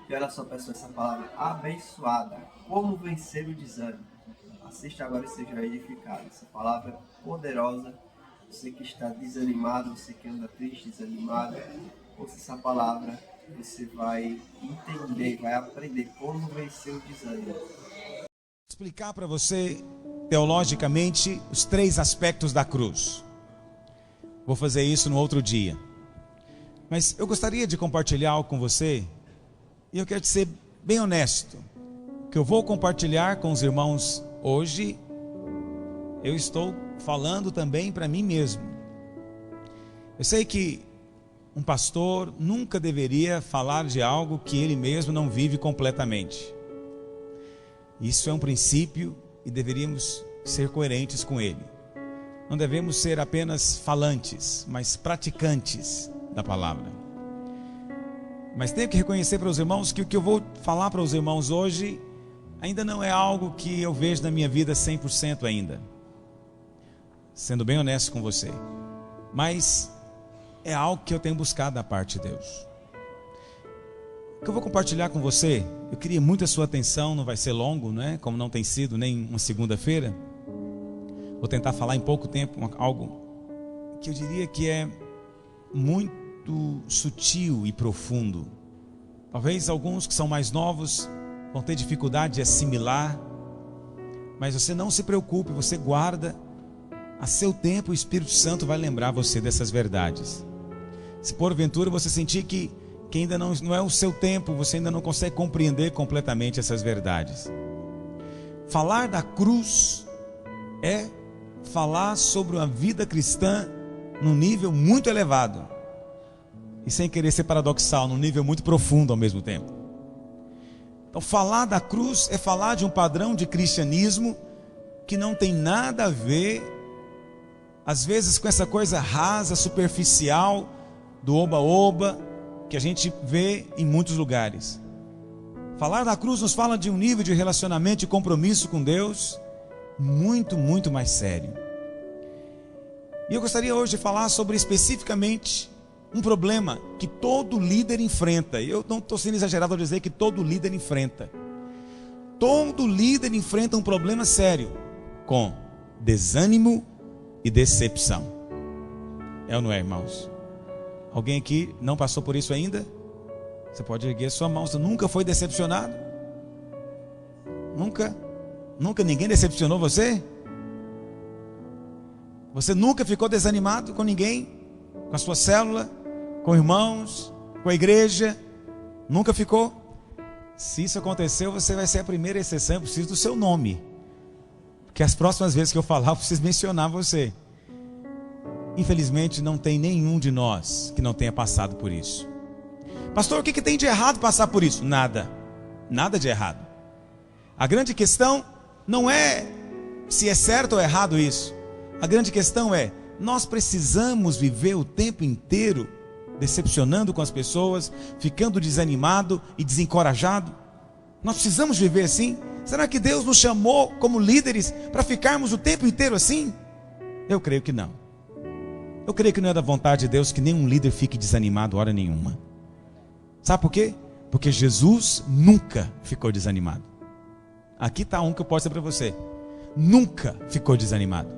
E olha só, pessoal, essa palavra abençoada. Como vencer o desânimo? Assista agora e seja edificado. Essa palavra poderosa. Você que está desanimado, você que anda triste, desanimado, ouça essa palavra, você vai entender, vai aprender como vencer o desânimo. Explicar para você, teologicamente, os 3 aspectos da cruz. Vou fazer isso no outro dia. Mas eu gostaria de compartilhar algo com você, e eu quero te ser bem honesto, que eu vou compartilhar com os irmãos hoje, eu estou falando também para mim mesmo. Eu sei que um pastor nunca deveria falar de algo que ele mesmo não vive completamente. Isso é um princípio e deveríamos ser coerentes com ele. Não devemos ser apenas falantes, mas praticantes da palavra. Mas tenho que reconhecer para os irmãos que o que eu vou falar para os irmãos hoje ainda não é algo que eu vejo na minha vida 100% ainda. Sendo bem honesto com você. Mas é algo que eu tenho buscado da parte de Deus. O que eu vou compartilhar com você, eu queria muito a sua atenção, não vai ser longo, né? Como não tem sido nem uma segunda-feira. Vou tentar falar em pouco tempo algo que eu diria que é muito sutil e profundo. Talvez alguns que são mais novos vão ter dificuldade de assimilar, mas você não se preocupe, você guarda. A seu tempo o Espírito Santo vai lembrar você dessas verdades. Se porventura você sentir que ainda não é o seu tempo, você ainda não consegue compreender completamente essas verdades. Falar da cruz é falar sobre uma vida cristã num nível muito elevado. E sem querer ser paradoxal, num nível muito profundo ao mesmo tempo. Então falar da cruz é falar de um padrão de cristianismo que não tem nada a ver, às vezes, com essa coisa rasa, superficial, do oba-oba, que a gente vê em muitos lugares. Falar da cruz nos fala de um nível de relacionamento e compromisso com Deus muito, muito mais sério. E eu gostaria hoje de falar sobre especificamente um problema que todo líder enfrenta. Eu não estou sendo exagerado ao dizer que todo líder enfrenta. Todo líder enfrenta um problema sério com desânimo e decepção. É ou não é, irmãos? Alguém aqui não passou por isso ainda? Você pode erguer sua mão. Você nunca foi decepcionado? Nunca? Nunca ninguém decepcionou você? Você nunca ficou desanimado com ninguém? Com a sua célula? Com irmãos? Com a igreja? Nunca ficou? Se isso aconteceu, você vai ser a primeira exceção. Eu preciso do seu nome, porque as próximas vezes que eu falar, eu preciso mencionar você. Infelizmente não tem nenhum de nós que não tenha passado por isso. Pastor, o que tem de errado passar por isso? Nada. Nada de errado. A grande questão não é se é certo ou errado isso. A grande questão é, nós precisamos viver o tempo inteiro decepcionando com as pessoas, ficando desanimado e desencorajado? Nós precisamos viver assim? Será que Deus nos chamou como líderes para ficarmos o tempo inteiro assim? Eu creio que não. Eu creio que não é da vontade de Deus que nenhum líder fique desanimado hora nenhuma. Sabe por quê? Porque Jesus nunca ficou desanimado. Aqui está um que eu posso dizer para você. Nunca ficou desanimado.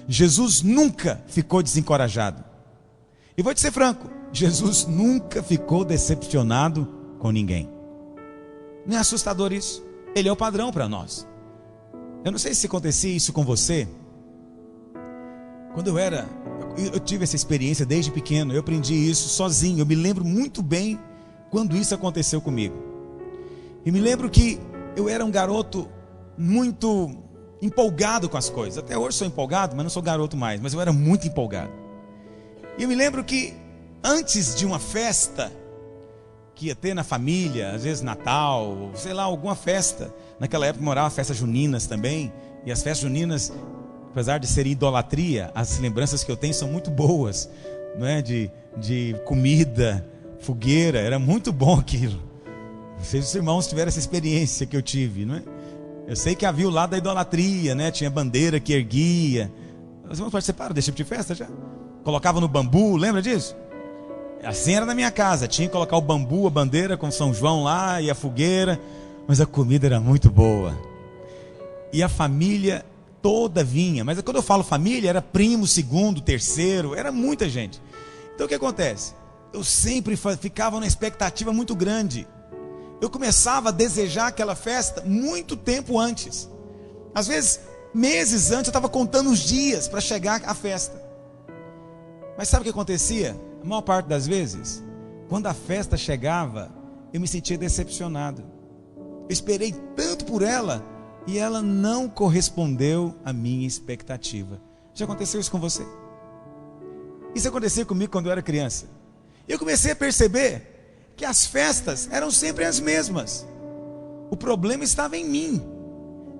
Jesus nunca ficou desencorajado. E vou te ser franco, Jesus nunca ficou decepcionado com ninguém. Não é assustador isso? Ele é o padrão para nós. Eu não sei se acontecia isso com você. Quando eu tive essa experiência desde pequeno, eu aprendi isso sozinho. Eu me lembro muito bem quando isso aconteceu comigo. E me lembro que eu era um garoto muito empolgado com as coisas. Até hoje sou empolgado, mas não sou garoto mais. Mas eu era muito empolgado. E eu me lembro que antes de uma festa que ia ter na família, às vezes Natal, sei lá, alguma festa. Naquela época morava festas juninas também. E as festas juninas, apesar de serem idolatria, as lembranças que eu tenho são muito boas, não é? De comida, fogueira, era muito bom aquilo. Não sei se os irmãos tiveram essa experiência que eu tive, não é? Eu sei que havia o lado da idolatria, né? Tinha bandeira que erguia. Os irmãos participaram desse tipo de festa já? Colocava no bambu, lembra disso? Assim era na minha casa, tinha que colocar o bambu, a bandeira com São João lá e a fogueira, mas a comida era muito boa. E a família toda vinha, mas quando eu falo família, era primo, segundo, terceiro, era muita gente. Então o que acontece? Eu sempre ficava numa expectativa muito grande. Eu começava a desejar aquela festa muito tempo antes. Às vezes, meses antes, eu estava contando os dias para chegar à festa. Mas sabe o que acontecia? A maior parte das vezes, quando a festa chegava, eu me sentia decepcionado. Eu esperei tanto por ela e ela não correspondeu à minha expectativa. Já aconteceu isso com você? Isso acontecia comigo quando eu era criança. Eu comecei a perceber que as festas eram sempre as mesmas. O problema estava em mim.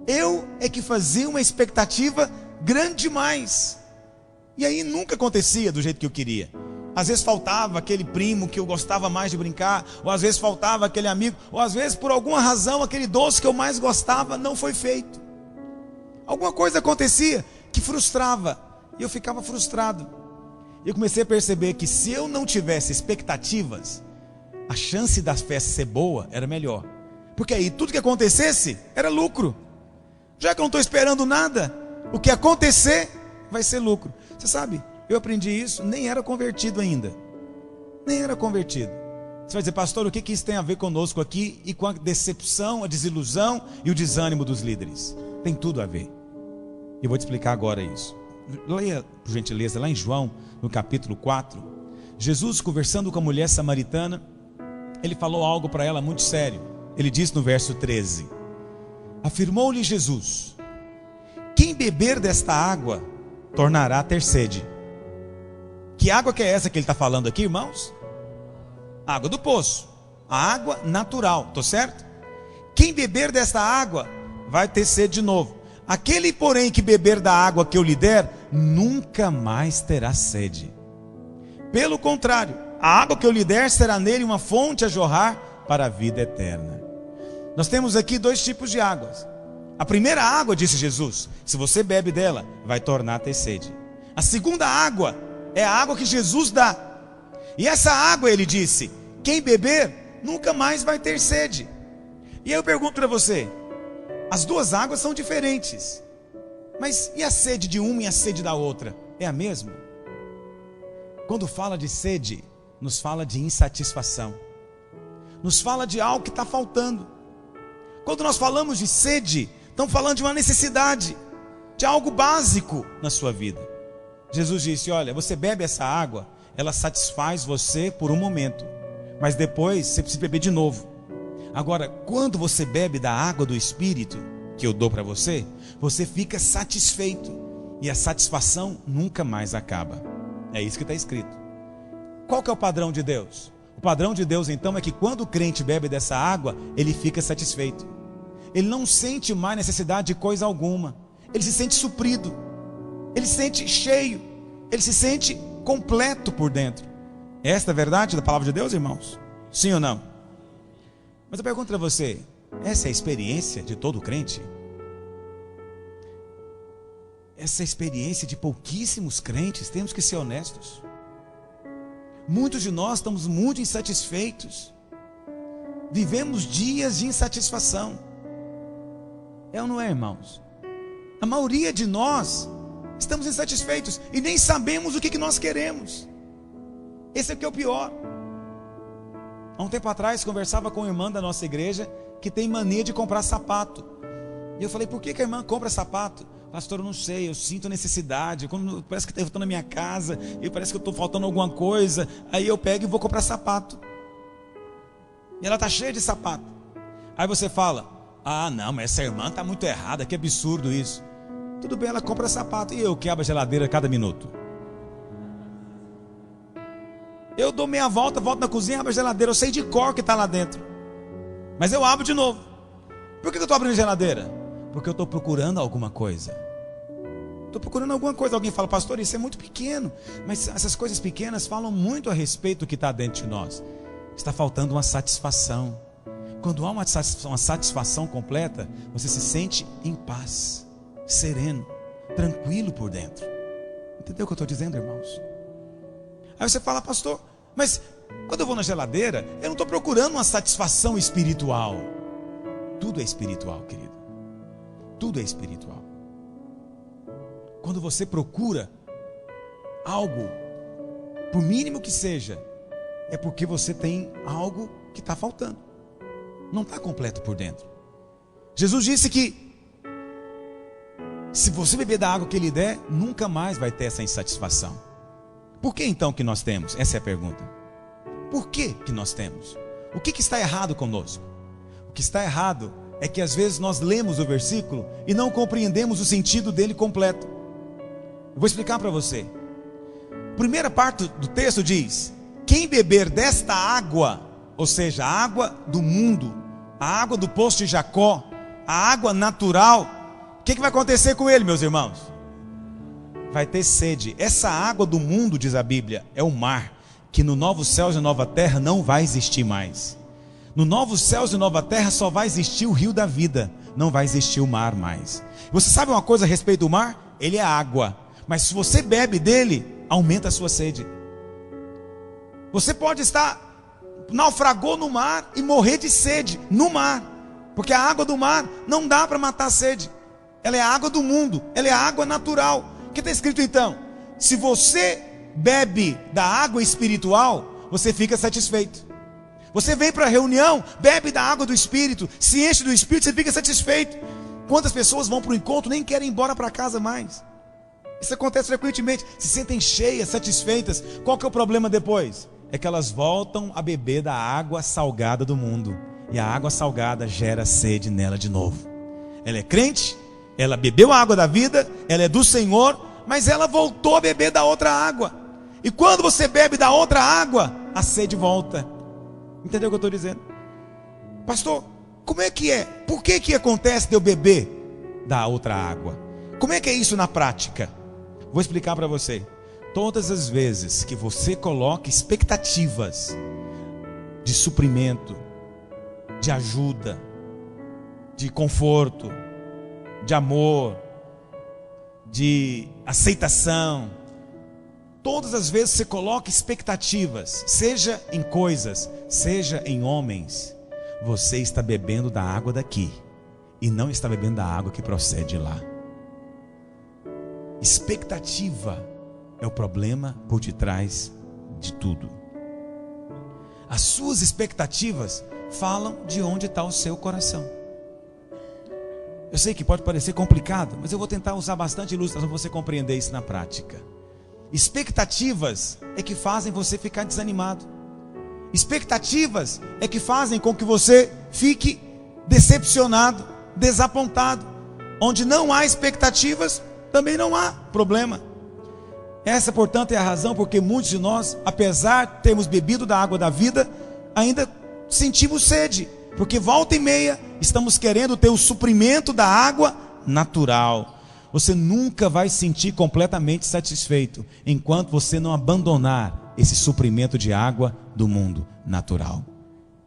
Eu é que fazia uma expectativa grande demais. E aí nunca acontecia do jeito que eu queria. Às vezes faltava aquele primo que eu gostava mais de brincar, ou às vezes faltava aquele amigo, ou às vezes por alguma razão aquele doce que eu mais gostava não foi feito. Alguma coisa acontecia que frustrava, e eu ficava frustrado. E eu comecei a perceber que se eu não tivesse expectativas, a chance da festa ser boa era melhor. Porque aí tudo que acontecesse era lucro. Já que eu não estou esperando nada, o que acontecer vai ser lucro. Você sabe, eu aprendi isso, nem era convertido ainda. Nem era convertido. Você vai dizer, pastor, o que isso tem a ver conosco aqui e com a decepção, a desilusão e o desânimo dos líderes? Tem tudo a ver. Eu vou te explicar agora isso. Leia, por gentileza, lá em João, no capítulo 4. Jesus, conversando com a mulher samaritana, ele falou algo para ela muito sério. Ele diz no verso 13: afirmou-lhe Jesus: quem beber desta água tornará a ter sede. Que água que é essa que ele está falando aqui, irmãos? Água do poço, a água natural, estou certo? Quem beber desta água vai ter sede de novo. Aquele, porém, que beber da água que eu lhe der, nunca mais terá sede. Pelo contrário, a água que eu lhe der será nele uma fonte a jorrar para a vida eterna. Nós temos aqui dois tipos de águas. A primeira água, disse Jesus, se você bebe dela, vai tornar a ter sede. A segunda água é a água que Jesus dá. E essa água, ele disse, quem beber nunca mais vai ter sede. E aí eu pergunto para você, as duas águas são diferentes, mas e a sede de uma e a sede da outra? É a mesma? Quando fala de sede, nos fala de insatisfação, nos fala de algo que está faltando. Quando nós falamos de sede, estamos falando de uma necessidade, de algo básico na sua vida. Jesus disse, olha, você bebe essa água, ela satisfaz você por um momento, mas depois você precisa beber de novo. Agora, quando você bebe da água do Espírito, que eu dou para você, você fica satisfeito, e a satisfação nunca mais acaba. É isso que está escrito. Qual que é o padrão de Deus? O padrão de Deus então é que quando o crente bebe dessa água, ele fica satisfeito. Ele não sente mais necessidade de coisa alguma. Ele se sente suprido. Ele se sente cheio. Ele se sente completo por dentro. Esta é a verdade da palavra de Deus, irmãos? Sim ou não? Mas eu pergunto para você, essa é a experiência de todo crente? Essa é a experiência de pouquíssimos crentes, temos que ser honestos. Muitos de nós estamos muito insatisfeitos. Vivemos dias de insatisfação. É ou não é, irmãos? A maioria de nós estamos insatisfeitos e nem sabemos o que nós queremos. Esse é o pior. Há um tempo atrás, conversava com uma irmã da nossa igreja que tem mania de comprar sapato. E eu falei, por que a irmã compra sapato? Pastor, eu não sei, eu sinto necessidade. Quando parece que eu estou na minha casa e parece que eu estou faltando alguma coisa, aí eu pego e vou comprar sapato. E ela está cheia de sapato. Aí você fala, ah não, mas essa irmã está muito errada, que absurdo isso. Tudo bem, ela compra sapato e eu que abro a geladeira a cada minuto. Eu dou meia volta, volto na cozinha, abro a geladeira, eu sei de cor que está lá dentro, mas eu abro de novo. Por que eu estou abrindo a geladeira? Porque eu estou procurando alguma coisa. Estou procurando alguma coisa. Alguém fala, pastor, isso é muito pequeno. Mas essas coisas pequenas falam muito a respeito do que está dentro de nós. Está faltando uma satisfação. Quando há uma satisfação completa, você se sente em paz, sereno, tranquilo por dentro. Entendeu o que eu estou dizendo, irmãos? Aí você fala, pastor, Mas quando eu vou na geladeira, eu não estou procurando uma satisfação espiritual. Tudo é espiritual, querido. Tudo é espiritual. Quando você procura algo, por mínimo que seja, é porque você tem algo que está faltando. Não está completo por dentro. Jesus disse que se você beber da água que Ele der, nunca mais vai ter essa insatisfação. Por que então que nós temos? Essa é a pergunta. Por que que nós temos? O que está errado conosco? O que está errado é que às vezes nós lemos o versículo e não compreendemos o sentido dele completo. Eu vou explicar para você. A primeira parte do texto diz: quem beber desta água, ou seja, a água do mundo, a água do poço de Jacó, a água natural, o que vai acontecer com ele, meus irmãos? Vai ter sede. Essa água do mundo, diz a Bíblia, é o mar, que no novo céus e nova terra não vai existir mais. No novo céus e nova terra só vai existir o rio da vida, não vai existir o mar mais. Você sabe uma coisa a respeito do mar? Ele é água, mas se você bebe dele, aumenta a sua sede. Você pode naufragou no mar e morrer de sede no mar, porque a água do mar não dá para matar a sede. Ela é a água do mundo, ela é a água natural. O que está escrito então? Se você bebe da água espiritual, você fica satisfeito. Você vem para a reunião, bebe da água do Espírito, se enche do Espírito, você fica satisfeito. Quantas pessoas vão para o encontro, nem querem ir embora para casa mais? Isso acontece frequentemente, se sentem cheias, satisfeitas. Qual que é o problema depois? É que elas voltam a beber da água salgada do mundo. E a água salgada gera sede nela de novo. Ela é crente, ela bebeu a água da vida, ela é do Senhor, mas ela voltou a beber da outra água. E quando você bebe da outra água, a sede volta. Entendeu o que eu estou dizendo? Pastor, como é que é? Por que que acontece de eu beber da outra água? Como é que é isso na prática? Vou explicar para você. Todas as vezes que você coloca expectativas de suprimento, de ajuda, de conforto, de amor, de aceitação, todas as vezes você coloca expectativas, seja em coisas, seja em homens, você está bebendo da água daqui e não está bebendo da água que procede de lá. Expectativa é o problema por detrás de tudo. As suas expectativas falam de onde está o seu coração. Eu sei que pode parecer complicado, mas eu vou tentar usar bastante ilustração para você compreender isso na prática. Expectativas é que fazem você ficar desanimado. Expectativas é que fazem com que você fique decepcionado, desapontado. Onde não há expectativas, também não há problema. Essa, portanto, é a razão porque muitos de nós, apesar de termos bebido da água da vida, ainda sentimos sede, porque volta e meia estamos querendo ter o suprimento da água natural. Você nunca vai se sentir completamente satisfeito enquanto você não abandonar esse suprimento de água do mundo natural.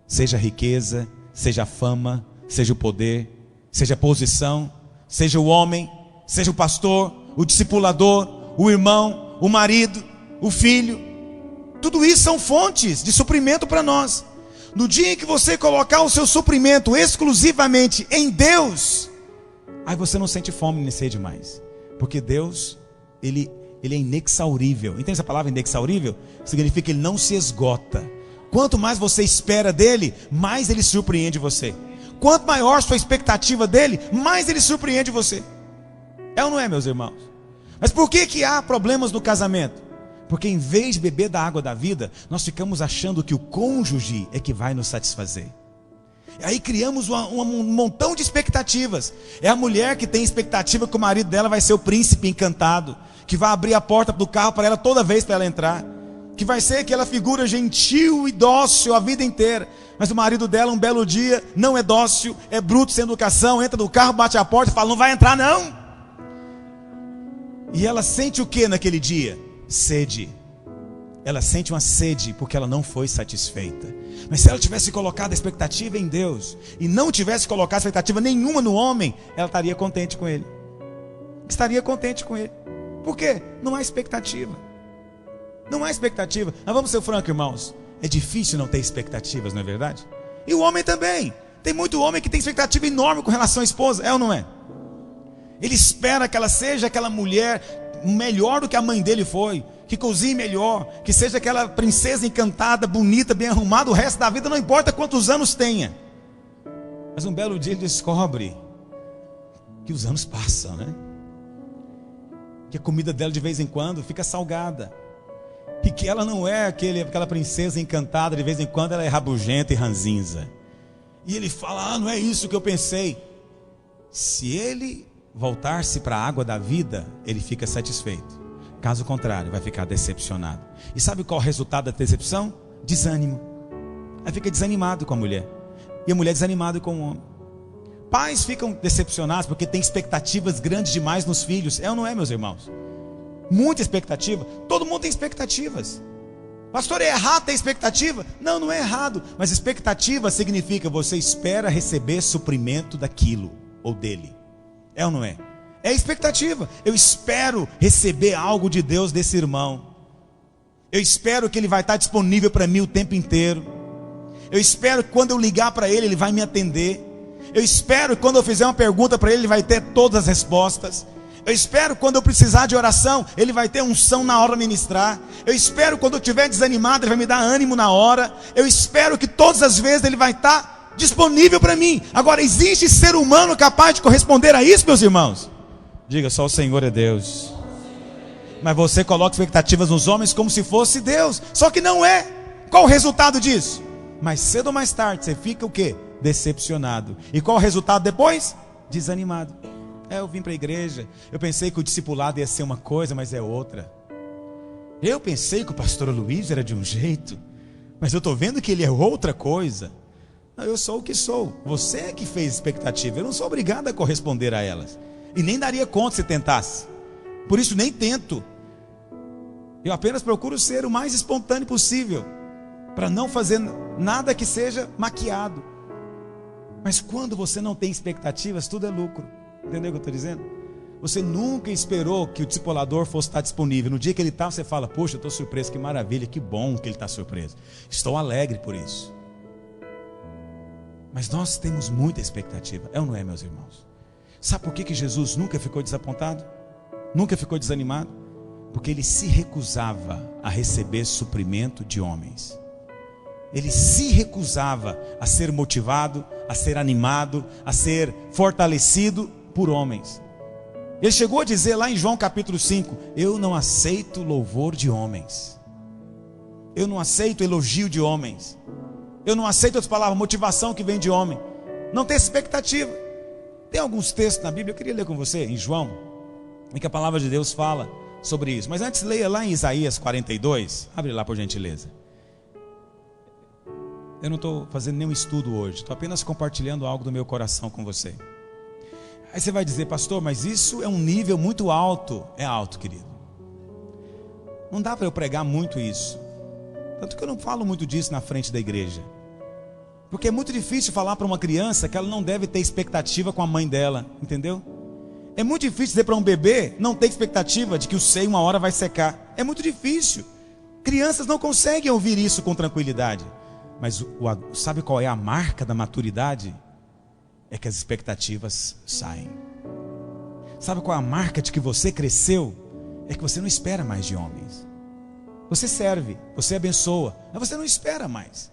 Seja a riqueza, seja a fama, seja o poder, seja a posição, seja o homem, seja o pastor, o discipulador, o irmão, o marido, o filho. Tudo isso são fontes de suprimento para nós. No dia em que você colocar o seu suprimento exclusivamente em Deus, aí você não sente fome nem sede mais. Porque Deus, Ele é inexaurível. Entende essa palavra inexaurível? Significa que Ele não se esgota. Quanto mais você espera dEle, mais Ele surpreende você. Quanto maior sua expectativa dEle, mais Ele surpreende você. É ou não é, meus irmãos? Mas por que há problemas no casamento? Porque em vez de beber da água da vida, nós ficamos achando que o cônjuge é que vai nos satisfazer. Aí criamos um montão de expectativas. É a mulher que tem expectativa que o marido dela vai ser o príncipe encantado, que vai abrir a porta do carro para ela toda vez para ela entrar, que vai ser aquela figura gentil e dócil a vida inteira. Mas o marido dela, um belo dia, não é dócil, é bruto, sem educação, entra no carro, bate a porta e fala: não vai entrar não. E ela sente o que naquele dia? Sede. Ela sente uma sede porque ela não foi satisfeita. Mas se ela tivesse colocado a expectativa em Deus e não tivesse colocado expectativa nenhuma no homem, ela estaria contente com ele. Estaria contente com ele. Por quê? Não há expectativa. Não há expectativa. Mas vamos ser francos, irmãos. É difícil não ter expectativas, não é verdade? E o homem também. Tem muito homem que tem expectativa enorme com relação à esposa, é ou não é? Ele espera que ela seja aquela mulher melhor do que a mãe dele foi, que cozinhe melhor, que seja aquela princesa encantada, bonita, bem arrumada o resto da vida, não importa quantos anos tenha. Mas um belo dia ele descobre que os anos passam, né? Que a comida dela de vez em quando fica salgada, e que ela não é aquela princesa encantada, de vez em quando ela é rabugenta e ranzinza. E ele fala, não é isso que eu pensei. Se ele voltar-se para a água da vida, ele fica satisfeito. Caso contrário, vai ficar decepcionado. E sabe qual é o resultado da decepção? Desânimo. Aí fica desanimado com a mulher, e a mulher desanimada com o homem. Pais ficam decepcionados porque têm expectativas grandes demais nos filhos. É ou não é, meus irmãos? Muita expectativa. Todo mundo tem expectativas. Pastor, é errado ter expectativa? Não, não é errado. Mas expectativa significa você espera receber suprimento daquilo ou dele. É ou não é? É expectativa. Eu espero receber algo de Deus desse irmão. Eu espero que ele vai estar disponível para mim o tempo inteiro. Eu espero que quando eu ligar para ele, ele vai me atender. Eu espero que quando eu fizer uma pergunta para ele, ele vai ter todas as respostas. Eu espero que quando eu precisar de oração, ele vai ter unção na hora de ministrar. Eu espero que quando eu estiver desanimado, ele vai me dar ânimo na hora. Eu espero que todas as vezes ele vai estar disponível para mim. Agora, existe ser humano capaz de corresponder a isso, meus irmãos? Diga, só o Senhor é Deus. Mas você coloca expectativas nos homens como se fosse Deus. Só que não é. Qual o resultado disso? Mais cedo ou mais tarde, você fica o quê? Decepcionado. E qual o resultado depois? Desanimado. Eu vim para a igreja, eu pensei que o discipulado ia ser uma coisa, mas é outra. Eu pensei que o pastor Luiz era de um jeito, mas eu estou vendo que ele é outra coisa. Não, eu sou o que sou. Você é que fez expectativa. Eu não sou obrigado a corresponder a elas. E nem daria conta se tentasse. Por isso nem tento. Eu apenas procuro ser o mais espontâneo possível, para não fazer nada que seja maquiado. Mas quando você não tem expectativas, tudo é lucro. Entendeu o que eu estou dizendo? Você nunca esperou que o discipulador fosse estar disponível. No dia que ele está, você fala, poxa, eu estou surpreso, que maravilha, que bom que ele está surpreso. Estou alegre por isso. Mas nós temos muita expectativa, é ou não é, meus irmãos? Sabe por que Jesus nunca ficou desapontado? Nunca ficou desanimado? Porque ele se recusava a receber suprimento de homens. Ele se recusava a ser motivado, a ser animado, a ser fortalecido por homens. Ele chegou a dizer lá em João capítulo 5, eu não aceito louvor de homens. Eu não aceito elogio de homens. Eu não aceito as palavras, motivação que vem de homem. Não tem expectativa. Tem alguns textos na Bíblia, eu queria ler com você, em João, em que a palavra de Deus fala sobre isso. Mas antes, leia lá em Isaías 42, abre lá por gentileza. Eu não estou fazendo nenhum estudo hoje, estou apenas compartilhando algo do meu coração com você. Aí você vai dizer, pastor, mas isso é um nível muito alto. É alto, querido. Não dá para eu pregar muito isso. Tanto que eu não falo muito disso na frente da igreja. Porque é muito difícil falar para uma criança que ela não deve ter expectativa com a mãe dela, entendeu? É muito difícil dizer para um bebê não ter expectativa de que o seio uma hora vai secar. É muito difícil. Crianças não conseguem ouvir isso com tranquilidade. Mas sabe qual é a marca da maturidade? É que as expectativas saem. Sabe qual é a marca de que você cresceu? É que você não espera mais de homens. Você serve, você abençoa, mas você não espera mais.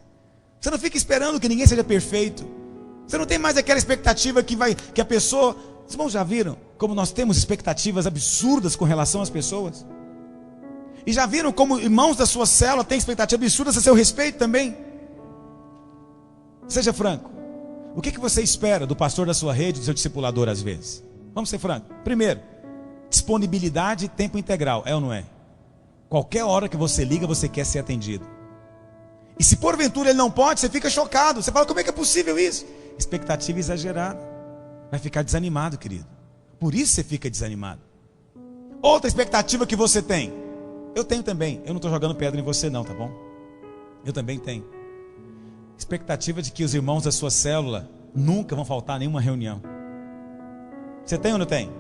Você não fica esperando que ninguém seja perfeito. Você não tem mais aquela expectativa que a pessoa... Os irmãos já viram como nós temos expectativas absurdas com relação às pessoas? E já viram como irmãos da sua célula têm expectativas absurdas a seu respeito também? Seja franco. O que você espera do pastor da sua rede, do seu discipulador às vezes? Vamos ser francos. Primeiro, disponibilidade e tempo integral, é ou não é? Qualquer hora que você liga, você quer ser atendido. E se porventura ele não pode, você fica chocado. Você fala, como é que é possível isso? Expectativa exagerada. Vai ficar desanimado, querido. Por isso você fica desanimado. Outra expectativa que você tem. Eu tenho também. Eu não estou jogando pedra em você não, tá bom? Eu também tenho. Expectativa de que os irmãos da sua célula nunca vão faltar a nenhuma reunião. Você tem ou não tem?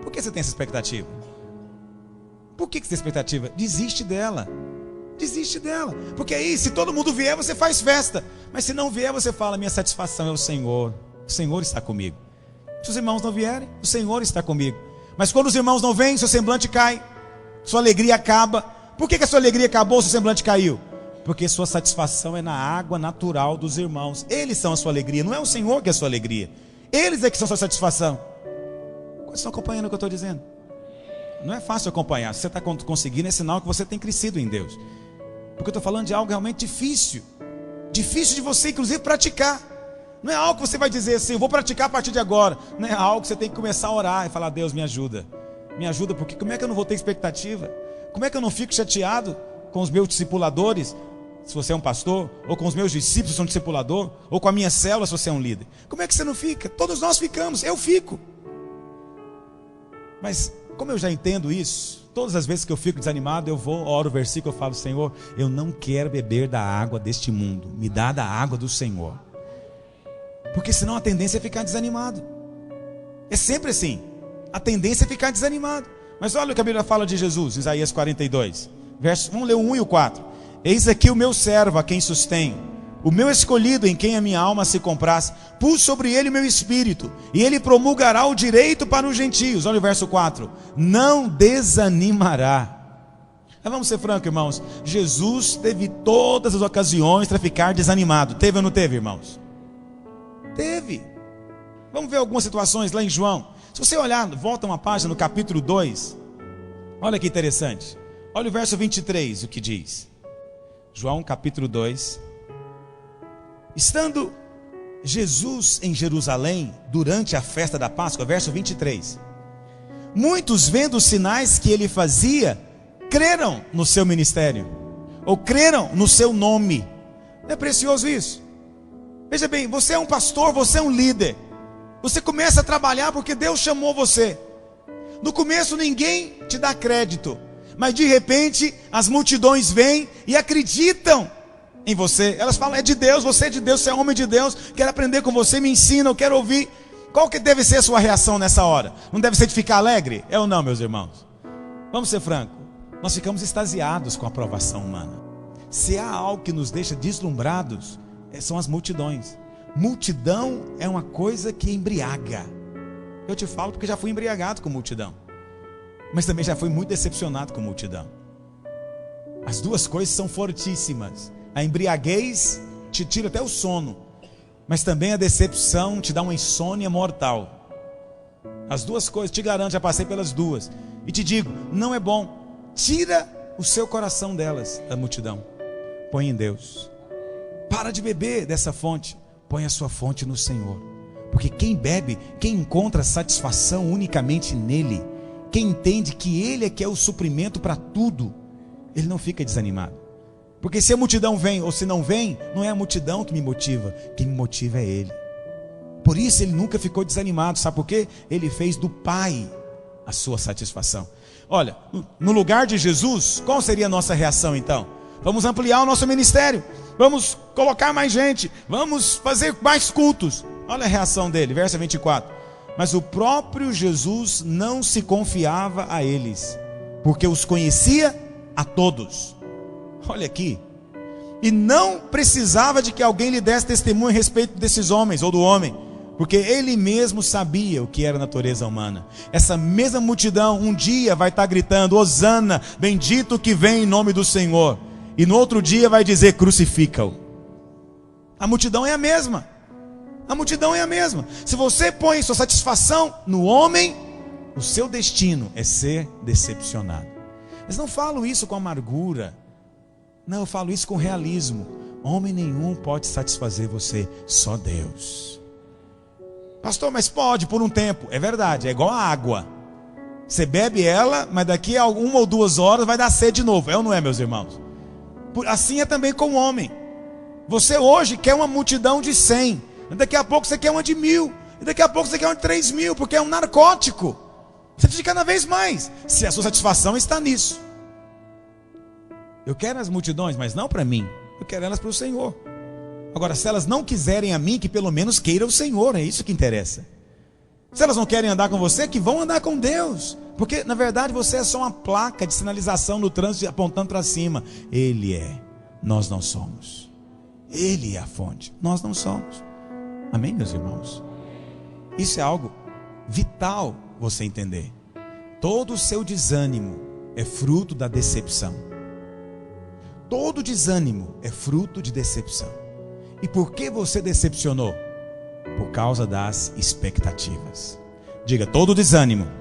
Por que você tem essa expectativa? Por que você tem expectativa? Desiste dela. Desiste dela. Porque aí, se todo mundo vier, você faz festa. Mas se não vier, você fala: minha satisfação é o Senhor. O Senhor está comigo. Se os irmãos não vierem, o Senhor está comigo. Mas quando os irmãos não vêm, seu semblante cai. Sua alegria acaba. Por que a sua alegria acabou, seu semblante caiu? Porque sua satisfação é na água natural dos irmãos. Eles são a sua alegria, não é o Senhor que é a sua alegria. Eles é que são a sua satisfação. Vocês estão acompanhando o que eu estou dizendo? Não é fácil acompanhar. Se você está conseguindo, é sinal que você tem crescido em Deus. Porque eu estou falando de algo realmente difícil. Difícil de você, inclusive, praticar. Não é algo que você vai dizer assim: eu vou praticar a partir de agora. Não é algo que você tem que começar a orar e falar: Deus, me ajuda. Me ajuda, porque como é que eu não vou ter expectativa? Como é que eu não fico chateado com os meus discipuladores, se você é um pastor, ou com os meus discípulos, se eu sou um discipulador, ou com a minha célula, se você é um líder? Como é que você não fica? Todos nós ficamos, eu fico. Mas como eu já entendo isso, todas as vezes que eu fico desanimado, eu vou, oro o versículo, eu falo: Senhor, eu não quero beber da água deste mundo, me dá da água do Senhor. Porque senão a tendência é ficar desanimado. É sempre assim, a tendência é ficar desanimado. Mas olha o que a Bíblia fala de Jesus, Isaías 42, vamos ler o 1 e o 4. Eis aqui o meu servo a quem sustenho, o meu escolhido em quem a minha alma se compraz. Pus sobre ele o meu espírito, e ele promulgará o direito para os gentios. Olha o verso 4. Não desanimará. Mas vamos ser francos, irmãos. Jesus teve todas as ocasiões para ficar desanimado. Teve ou não teve, irmãos? Teve. Vamos ver algumas situações lá em João. Se você olhar, volta uma página no capítulo 2. Olha que interessante. Olha o verso 23, o que diz. João capítulo 2. Estando Jesus em Jerusalém durante a festa da Páscoa, verso 23. Muitos, vendo os sinais que ele fazia, creram no seu ministério, ou creram no seu nome. Não é precioso isso? Veja bem, você é um pastor, você é um líder. Você começa a trabalhar porque Deus chamou você. No começo ninguém te dá crédito, mas de repente as multidões vêm e acreditam em você. Elas falam: é de Deus, você é de Deus, você é homem de Deus, quero aprender com você, me ensina, eu quero ouvir. Qual que deve ser a sua reação nessa hora? Não deve ser de ficar alegre? É ou não, meus irmãos? Vamos ser francos, nós ficamos extasiados com a aprovação humana. Se há algo que nos deixa deslumbrados, são as multidões. Multidão é uma coisa que embriaga. Eu te falo porque já fui embriagado com multidão, mas também já fui muito decepcionado com multidão. As duas coisas são fortíssimas. A embriaguez te tira até o sono, mas também a decepção te dá uma insônia mortal. As duas coisas, te garanto, já passei pelas duas. E te digo, não é bom. Tira o seu coração delas, da multidão. Põe em Deus. Para de beber dessa fonte. Põe a sua fonte no Senhor. Porque quem bebe, quem encontra satisfação unicamente nele, quem entende que ele é que é o suprimento para tudo, ele não fica desanimado. Porque se a multidão vem ou se não vem, não é a multidão que me motiva, quem me motiva é ele. Por isso ele nunca ficou desanimado, sabe por quê? Ele fez do Pai a sua satisfação. Olha, no lugar de Jesus, qual seria a nossa reação então? Vamos ampliar o nosso ministério, vamos colocar mais gente, vamos fazer mais cultos. Olha a reação dele, verso 24. Mas o próprio Jesus não se confiava a eles, porque os conhecia a todos. Olha aqui. E não precisava de que alguém lhe desse testemunho a respeito desses homens ou do homem, porque ele mesmo sabia o que era a natureza humana. Essa mesma multidão um dia vai estar gritando: Hosana, bendito que vem em nome do Senhor. E no outro dia vai dizer: crucifica-o. A multidão é a mesma. A multidão é a mesma. Se você põe sua satisfação no homem, o seu destino é ser decepcionado. Mas não falo isso com amargura. Não, eu falo isso com realismo. Homem nenhum pode satisfazer você, só Deus. Pastor, mas pode por um tempo. É verdade, é igual a água. Você bebe ela, mas daqui a 1 ou 2 horas vai dar sede de novo. É ou não é, meus irmãos? Assim é também com o homem. Você hoje quer uma multidão de 100, daqui a pouco você quer uma de 1000, e daqui a pouco você quer uma de 3000, porque é um narcótico. Você precisa de cada vez mais, se a sua satisfação está nisso. Eu quero as multidões, mas não para mim, eu quero elas para o Senhor. Agora, se elas não quiserem a mim, que pelo menos queira o Senhor, é isso que interessa. Se elas não querem andar com você, que vão andar com Deus, Porque na verdade você é só uma placa de sinalização no trânsito apontando para cima. Ele é, nós não somos. Ele é a fonte, nós não somos. Amém, meus irmãos? Isso é algo vital você entender. Todo o seu desânimo é fruto da decepção. Todo desânimo é fruto de decepção. E por que você decepcionou? Por causa das expectativas. Diga, todo desânimo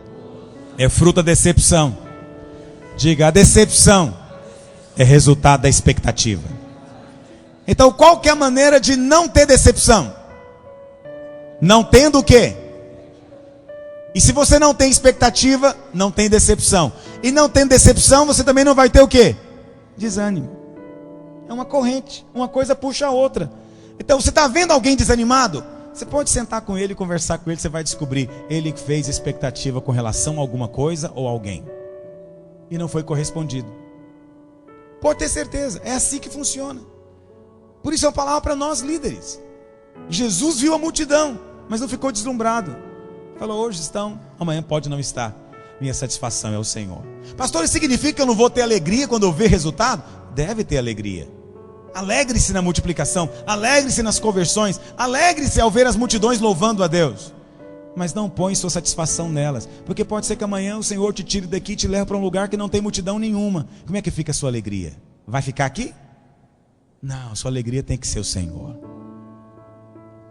é fruto da decepção. Diga, a decepção é resultado da expectativa. Então, qual que é a maneira de não ter decepção? Não tendo o quê? E se você não tem expectativa, não tem decepção. E não tendo decepção, você também não vai ter o quê? Desânimo. É uma corrente, uma coisa puxa a outra. Então, você está vendo alguém desanimado? Você pode sentar com ele e conversar com ele, você vai descobrir. Ele fez expectativa com relação a alguma coisa ou alguém. E não foi correspondido. Pode ter certeza, é assim que funciona. Por isso é uma palavra para nós líderes. Jesus viu a multidão, mas não ficou deslumbrado. Falou, hoje estão, amanhã pode não estar. Minha satisfação é o Senhor. Pastor, isso significa que eu não vou ter alegria quando eu ver resultado? Deve ter alegria. Alegre-se na multiplicação, alegre-se nas conversões, alegre-se ao ver as multidões louvando a Deus. Mas não põe sua satisfação nelas, porque pode ser que amanhã o Senhor te tire daqui e te leve para um lugar que não tem multidão nenhuma. Como é que fica a sua alegria? Vai ficar aqui? Não, sua alegria tem que ser o Senhor.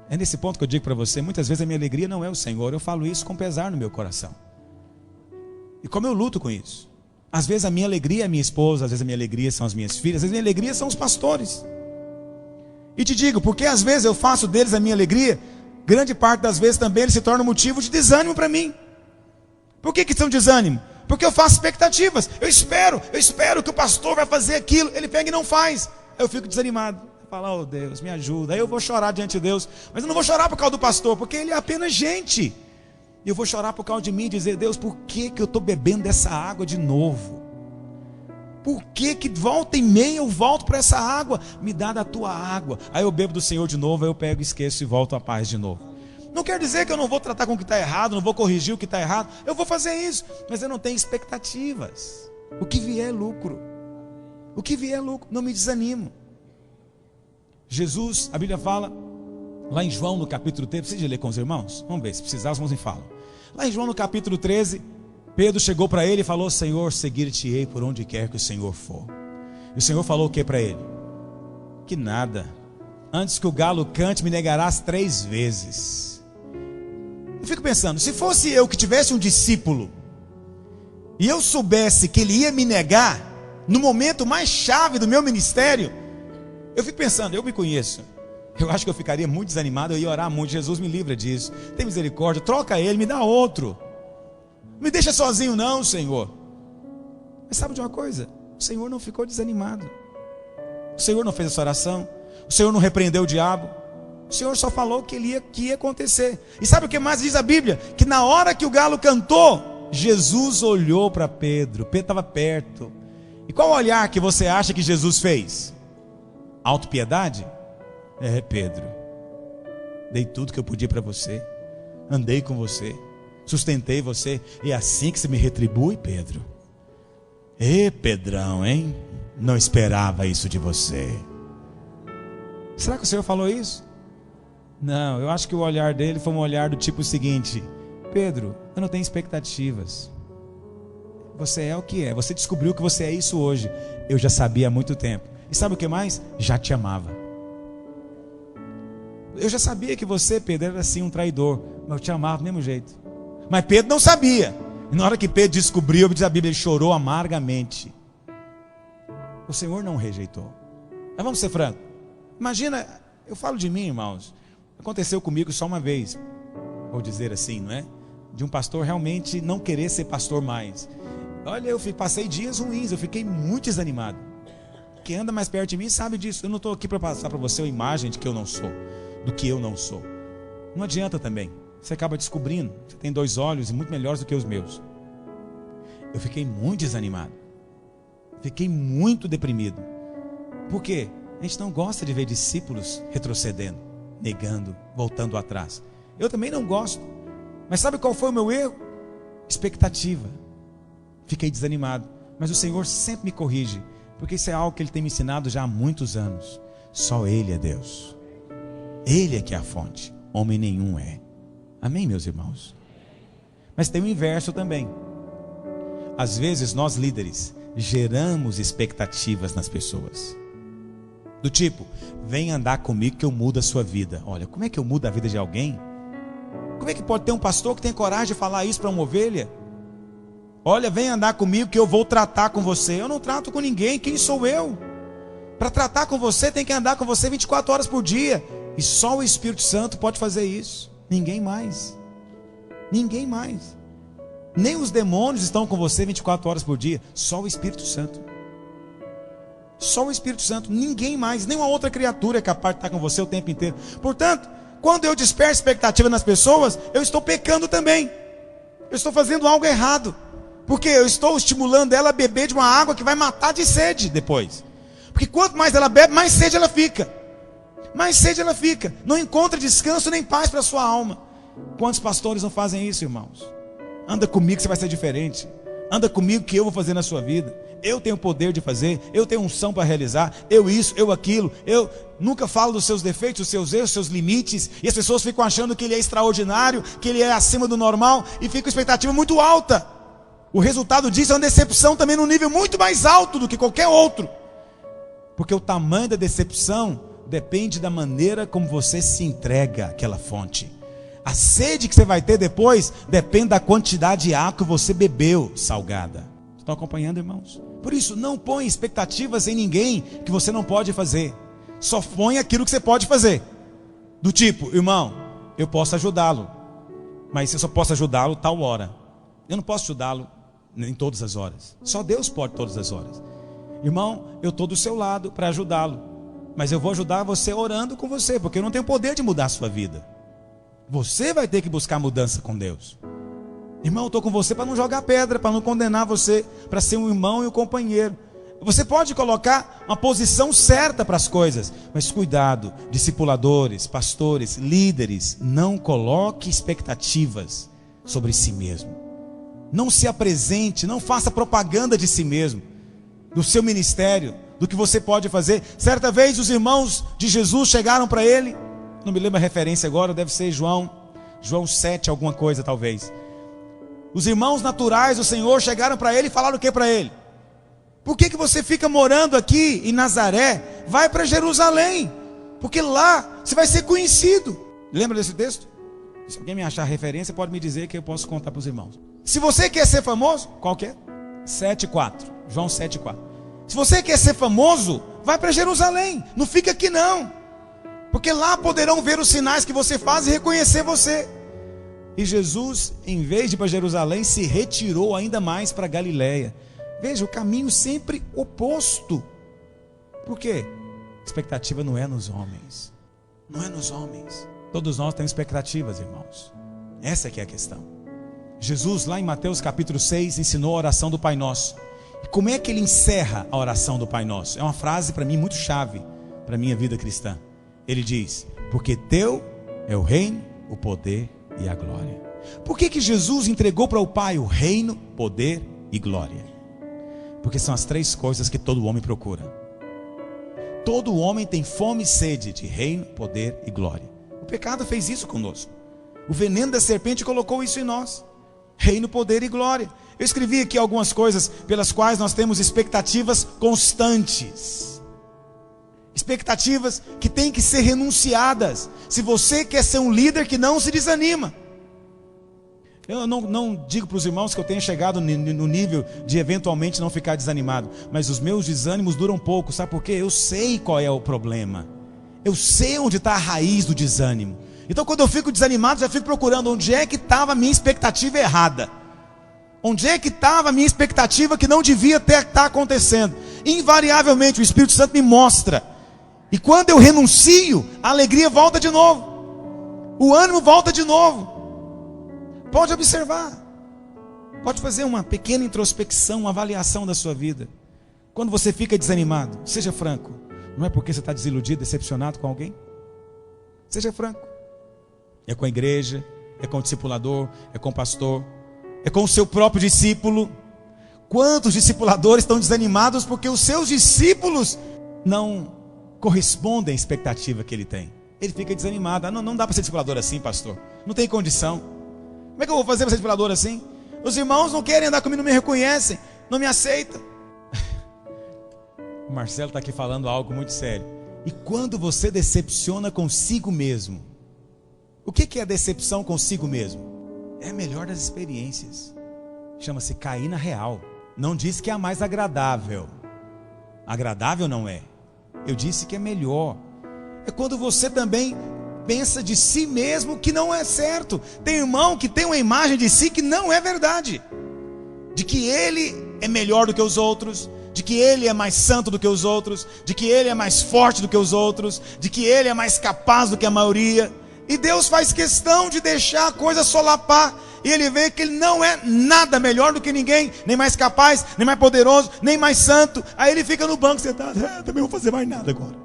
É nesse ponto que eu digo para você, muitas vezes a minha alegria não é o Senhor. Eu falo isso com pesar no meu coração. E como eu luto com isso? Às vezes a minha alegria é a minha esposa, às vezes a minha alegria são as minhas filhas, às vezes a minha alegria são os pastores. E te digo, porque às vezes eu faço deles a minha alegria, grande parte das vezes também eles se tornam motivo de desânimo para mim. Por que são desânimo? Porque eu faço expectativas. Eu espero que o pastor vai fazer aquilo, ele pega e não faz. Aí eu fico desanimado. Fala, oh Deus, me ajuda. Aí eu vou chorar diante de Deus. Mas eu não vou chorar por causa do pastor, porque ele é apenas gente. E eu vou chorar por causa de mim e dizer, Deus, por que eu estou bebendo dessa água de novo? Por que volta e meia eu volto para essa água? Me dá da tua água. Aí eu bebo do Senhor de novo, aí eu pego, esqueço e volto à paz de novo. Não quer dizer que eu não vou tratar com o que está errado, não vou corrigir o que está errado. Eu vou fazer isso, mas eu não tenho expectativas. O que vier é lucro. O que vier é lucro, não me desanimo. Jesus, a Bíblia fala, lá em João no capítulo 13, precisa ler com os irmãos? Vamos ver, se precisar os irmãos me falam. Lá em João no capítulo 13, Pedro chegou para ele e falou, Senhor, seguir-te-ei por onde quer que o Senhor for. E o Senhor falou o que para ele? Que nada, antes que o galo cante me negarás 3 vezes. Eu fico pensando, se fosse eu que tivesse um discípulo, e eu soubesse que ele ia me negar, no momento mais chave do meu ministério, eu fico pensando, eu me conheço, eu acho que eu ficaria muito desanimado, eu ia orar muito, Jesus me livra disso, tem misericórdia, troca ele, me dá outro, não me deixa sozinho não, Senhor. Mas sabe de uma coisa? O Senhor não ficou desanimado, o Senhor não fez essa oração, o Senhor não repreendeu o diabo, o Senhor só falou que ia acontecer. E sabe o que mais diz a Bíblia? Que na hora que o galo cantou, Jesus olhou para Pedro, Pedro estava perto. E qual olhar que você acha que Jesus fez? Autopiedade? É, Pedro, dei tudo que eu podia para você, andei com você, sustentei você, e é assim que você me retribui, Pedro? Pedrão, hein? Não esperava isso de você. Será que o Senhor falou isso? Não, eu acho que o olhar dele foi um olhar do tipo seguinte: Pedro, eu não tenho expectativas. Você é o que é, você descobriu que você é isso hoje. Eu já sabia há muito tempo. E sabe o que mais? Já te amava. Eu já sabia que você, Pedro, era assim um traidor, mas eu te amava do mesmo jeito. Mas Pedro não sabia. E na hora que Pedro descobriu, diz a Bíblia, ele chorou amargamente. O Senhor não o rejeitou. Mas vamos ser francos. Imagina, eu falo de mim, irmãos. Aconteceu comigo só uma vez, vou dizer assim, não é? De um pastor realmente não querer ser pastor mais. Olha, eu passei dias ruins, eu fiquei muito desanimado. Quem anda mais perto de mim sabe disso. Eu não estou aqui para passar para você uma imagem de que eu não sou, do que eu não sou. Não adianta também. Você acaba descobrindo, você tem 2 olhos e muito melhores do que os meus. Eu fiquei muito desanimado. Fiquei muito deprimido. Por quê? A gente não gosta de ver discípulos retrocedendo, negando, voltando atrás. Eu também não gosto. Mas sabe qual foi o meu erro? Expectativa. fiquei desanimado. Mas o Senhor sempre me corrige, porque isso é algo que Ele tem me ensinado já há muitos anos. Só Ele é Deus. Ele é que é a fonte, homem nenhum é. Amém, meus irmãos? Mas tem o inverso também. Às vezes nós líderes geramos expectativas nas pessoas. Do tipo, vem andar comigo que eu mudo a sua vida. Olha, como é que eu mudo a vida de alguém? Como é que pode ter um pastor que tem coragem de falar isso para uma ovelha? Olha, vem andar comigo que eu vou tratar com você. Eu não trato com ninguém, quem sou eu? Para tratar com você tem que andar com você 24 horas por dia. E só o Espírito Santo pode fazer isso. Ninguém mais. Ninguém mais. Nem os demônios estão com você 24 horas por dia. Só o Espírito Santo. Só o Espírito Santo. Ninguém mais. Nenhuma outra criatura é capaz de estar com você o tempo inteiro. Portanto, quando eu desperto expectativa nas pessoas, eu estou pecando também. Eu estou fazendo algo errado. Porque eu estou estimulando ela a beber de uma água que vai matar de sede depois. Porque quanto mais ela bebe, mais sede ela fica. Mais sede ela fica. Não encontra descanso nem paz para a sua alma. Quantos pastores não fazem isso, irmãos? Anda comigo que você vai ser diferente. Anda comigo que eu vou fazer na sua vida. Eu tenho o poder de fazer. Eu tenho unção para realizar. Eu isso, eu aquilo. Eu nunca falo dos seus defeitos, dos seus erros, dos seus limites. E as pessoas ficam achando que ele é extraordinário, que ele é acima do normal. E fica com expectativa muito alta. O resultado disso é uma decepção também num nível muito mais alto do que qualquer outro. Porque o tamanho da decepção depende da maneira como você se entrega àquela fonte. A sede que você vai ter depois depende da quantidade de água que você bebeu salgada. Estão acompanhando, irmãos? Por isso, não põe expectativas em ninguém que você não pode fazer. Só põe aquilo que você pode fazer. Do tipo, irmão, eu posso ajudá-lo, mas eu só posso ajudá-lo tal hora. Eu não posso ajudá-lo em todas as horas. Só Deus pode todas as horas. Irmão, eu estou do seu lado para ajudá-lo, mas eu vou ajudar você orando com você, porque eu não tenho poder de mudar a sua vida. Você vai ter que buscar mudança com Deus. Irmão, eu estou com você para não jogar pedra, para não condenar você, para ser um irmão e um companheiro. Você pode colocar uma posição certa para as coisas, mas cuidado, discipuladores, pastores, líderes, não coloque expectativas sobre si mesmo. Não se apresente, não faça propaganda de si mesmo, do seu ministério, do que você pode fazer. Certa vez os irmãos de Jesus chegaram para ele, não me lembro a referência agora, deve ser João 7, alguma coisa talvez. Os irmãos naturais do Senhor chegaram para ele e falaram o que para ele? Por que você fica morando aqui em Nazaré? Vai para Jerusalém, porque lá você vai ser conhecido. Lembra desse texto? Se alguém me achar referência, pode me dizer que eu posso contar para os irmãos. Se você quer ser famoso, qual que é? 7,4, João 7,4. Se você quer ser famoso, vai para Jerusalém, não fica aqui não, porque lá poderão ver os sinais que você faz e reconhecer você. E Jesus, em vez de ir para Jerusalém, se retirou ainda mais para Galiléia. Veja, o caminho sempre oposto. Por quê? Expectativa não é nos homens. Não é nos homens. Todos nós temos expectativas, irmãos. Essa é que é a questão. Jesus, lá em Mateus capítulo 6, ensinou a oração do Pai Nosso. E como é que ele encerra a oração do Pai Nosso? É uma frase para mim muito chave para a minha vida cristã. Ele diz: porque teu é o reino, o poder e a glória. Por que Jesus entregou para o Pai o reino, poder e glória? Porque são as três coisas que todo homem procura. Todo homem tem fome e sede de reino, poder e glória. O pecado fez isso conosco. O veneno da serpente colocou isso em nós. Reino, poder e glória. Eu escrevi aqui algumas coisas pelas quais nós temos expectativas constantes. Expectativas que têm que ser renunciadas. Se você quer ser um líder que não se desanima. Eu não digo para os irmãos que eu tenha chegado no nível de eventualmente não ficar desanimado. Mas os meus desânimos duram pouco. Sabe por quê? Eu sei qual é o problema. Eu sei onde está a raiz do desânimo. Então quando eu fico desanimado, já fico procurando onde é que estava a minha expectativa errada. Onde é que estava a minha expectativa que não devia estar acontecendo. Invariavelmente o Espírito Santo me mostra. E quando eu renuncio, a alegria volta de novo. O ânimo volta de novo. Pode observar. Pode fazer uma pequena introspecção, uma avaliação da sua vida. Quando você fica desanimado, seja franco. Não é porque você está desiludido, decepcionado com alguém? Seja franco. É com a igreja, é com o discipulador, é com o pastor, é com o seu próprio discípulo. Quantos discipuladores estão desanimados porque os seus discípulos não correspondem à expectativa que ele tem? Ele fica desanimado. Ah, não dá para ser discipulador assim, pastor. Não tem condição. Como é que eu vou fazer para ser discipulador assim? Os irmãos não querem andar comigo, não me reconhecem, não me aceitam. O Marcelo está aqui falando algo muito sério. E quando você decepciona consigo mesmo, o que é a decepção consigo mesmo? É a melhor das experiências. Chama-se cair na real. Não disse que é a mais agradável. Agradável não é. Eu disse que é melhor. É quando você também pensa de si mesmo que não é certo. Tem irmão que tem uma imagem de si que não é verdade. De que ele é melhor do que os outros, de que ele é mais santo do que os outros, de que ele é mais forte do que os outros, de que ele é mais capaz do que a maioria. E Deus faz questão de deixar a coisa solapar. E ele vê que ele não é nada melhor do que ninguém, nem mais capaz, nem mais poderoso, nem mais santo. Aí ele fica no banco sentado. Também não vou fazer mais nada agora.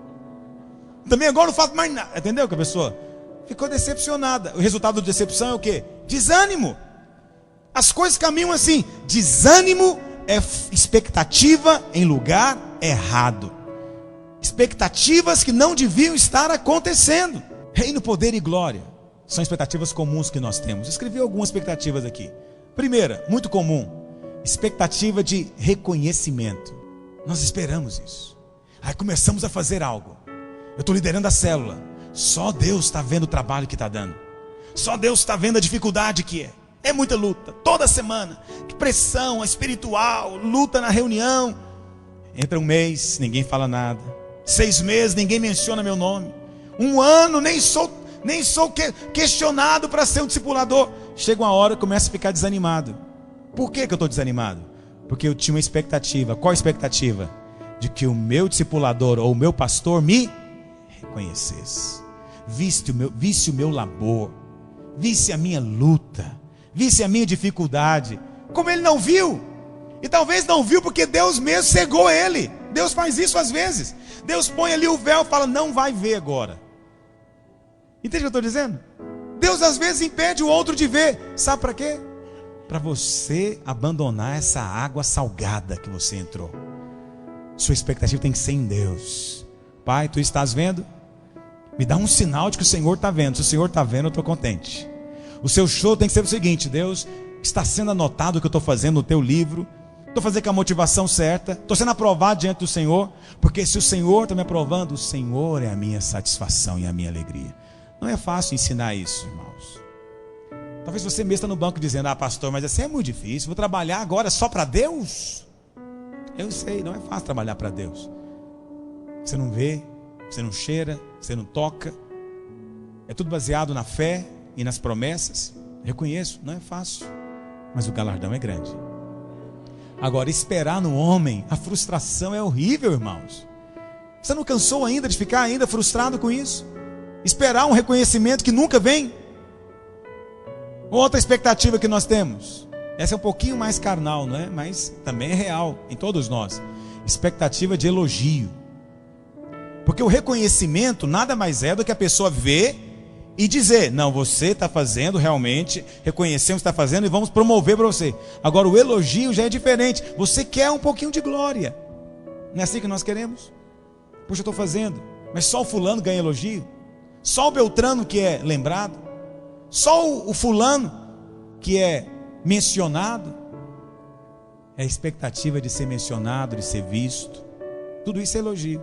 Também agora não faço mais nada. Entendeu que a pessoa ficou decepcionada. O resultado da decepção é o quê? Desânimo. As coisas caminham assim. Desânimo é expectativa em lugar errado. Expectativas que não deviam estar acontecendo. Reino, poder e glória são expectativas comuns que nós temos. Escrevi algumas expectativas aqui. Primeira, muito comum, expectativa de reconhecimento. Nós esperamos isso. Aí começamos a fazer algo. Eu estou liderando a célula. Só Deus está vendo o trabalho que está dando. Só Deus está vendo a dificuldade que é. É muita luta, toda semana. Que pressão espiritual, luta na reunião. Entra um mês, ninguém fala nada. 6 meses, ninguém menciona meu nome. 1 ano, nem sou questionado para ser um discipulador. Chega uma hora que eu começo a ficar desanimado. Por que eu estou desanimado? Porque eu tinha uma expectativa. Qual a expectativa? De que o meu discipulador ou o meu pastor me reconhecesse, visse o meu labor, visse a minha luta, visse a minha dificuldade. Como ele não viu, e talvez não viu porque Deus mesmo cegou ele. Deus faz isso às vezes. Deus põe ali o véu e fala, não vai ver agora. Entende o que eu estou dizendo? Deus às vezes impede o outro de ver. Sabe para quê? Para você abandonar essa água salgada que você entrou. Sua expectativa tem que ser em Deus. Pai, tu estás vendo? Me dá um sinal de que o Senhor está vendo. Se o Senhor está vendo, eu estou contente. O seu show tem que ser o seguinte: Deus, está sendo anotado o que eu estou fazendo no teu livro. Estou fazendo com a motivação certa. Estou sendo aprovado diante do Senhor. Porque se o Senhor está me aprovando, o Senhor é a minha satisfação e a minha alegria. Não é fácil ensinar isso, irmãos. Talvez você mesmo está no banco dizendo, pastor, mas assim é muito difícil. Vou trabalhar agora só para Deus? Eu sei, não é fácil trabalhar para Deus. Você não vê, você não cheira, você não toca. É tudo baseado na fé e nas promessas. Reconheço, não é fácil. Mas o galardão é grande. Agora, esperar no homem, a frustração é horrível, irmãos. Você não cansou ainda de ficar ainda frustrado com isso? Esperar um reconhecimento que nunca vem. Outra expectativa que nós temos. Essa é um pouquinho mais carnal, não é? Mas também é real em todos nós. Expectativa de elogio. Porque o reconhecimento nada mais é do que a pessoa ver e dizer, não, você está fazendo realmente, reconhecemos que está fazendo e vamos promover para você. Agora o elogio já é diferente. Você quer um pouquinho de glória. Não é assim que nós queremos? Puxa, eu estou fazendo, mas só o fulano ganha elogio? Só o Beltrano que é lembrado? Só o fulano que é mencionado? É a expectativa de ser mencionado, de ser visto. Tudo isso é elogio.